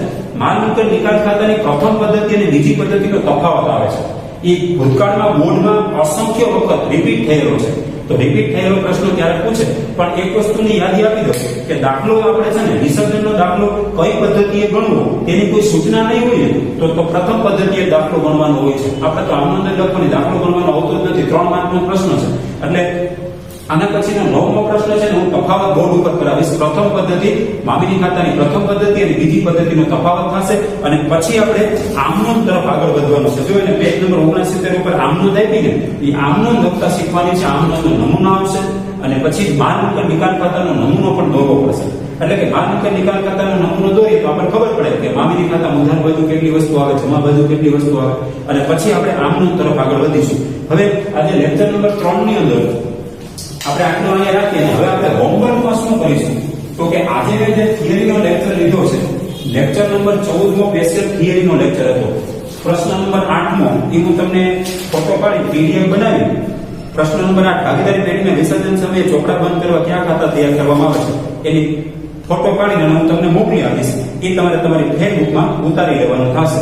માલ મિલકત નિકાલ ખાતાની પ્રથમ પદ્ધતિ અને બીજી પદ્ધતિનો તફાવત આવે છે. એ ભૂતકાળમાં બોર્ડમાં અસંખ્ય વખત રિપીટ થયેલો છે. તો રિપીટ થયેલો પ્રશ્ન ત્યારે પૂછે, પણ એક વસ્તુની યાદી આપી દો કે દાખલો આપણે છે ને વિસર્જનનો દાખલો કઈ પદ્ધતિએ ગણવો તેની કોઈ સૂચના નહીં હોય તો પ્રથમ પદ્ધતિએ દાખલો ગણવાનો હોય છે. આપણે તો આમનો લખવાની દાખલો ગણવાનો આવતો જ નથી. 3 માર્કનો પ્રશ્ન છે. એટલે આના પછીનો 9મો પ્રશ્ન છે ને હું તફાવત બોર્ડ ઉપર કરાવીશ. પ્રથમ પદ્ધતિ મામિની ખાતાની પ્રથમ પદ્ધતિ અને બીજી પદ્ધતિનો તફાવત થશે અને પછી આપણે આમનોંધ તરફ આગળ વધવાનું છે. જો એને પેજ નંબર 69 ઉપર આમનોંધ આપી ને એ આમનોંધ લખતા શીખવાની છે. આમનોંધનો નમૂનો આવશે અને પછી માલ મિલકત નિકાલ ખાતાનો નમૂનો પણ દોરવો પડશે. એટલે કે માલ મિલકત નિકાલ ખાતાનો નમૂનો દોરીએ તો આપણે ખબર પડે કે મામિની ખાતા મૂંઝાણ બાજુ કેટલી વસ્તુ આવે, જમા બાજુ કેટલી વસ્તુ આવે અને પછી આપણે આમનોંધ તરફ આગળ વધીશું. હવે આજે લેક્ચર નંબર 3 ની અંદર આપણે આટલું અહીંયા રાખીએ. હવે આપણે હોમવર્કમાં શું કરીશું તો કે આજે મેં જે થિયરીનો લેક્ચર લીધો છે, લેક્ચર નંબર 14મો બેસિક થિયરીનો લેક્ચર હતો. પ્રશ્ન નંબર 8મો એ હું તમને ફોટો પાડી પીડીએફ બનાવી. પ્રશ્ન નંબર 8 ભાગીદારી પેઢીના વિસર્જન સમયે ચોપડા બંધ કરવા કયા ખાતા તૈયાર કરવામાં આવે છે એની ફોટો પાડીને હું તમને મોકલી આપીશ. એ તમારે તમારી ફેસબુકમાં ઉતારી લેવાનું થશે.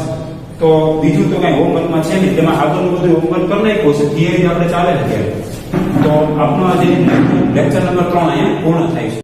તો બીજું તો કઈ હોમવર્કમાં છે નહીં. તેમાં આગળનું બધું હોમવર્ક કરી નાખ્યું છે. થિયરી આપણે ચાલે છે. તો આપનો આજે લેક્ચર નંબર 3 અહીંયા પૂર્ણ થાય છે.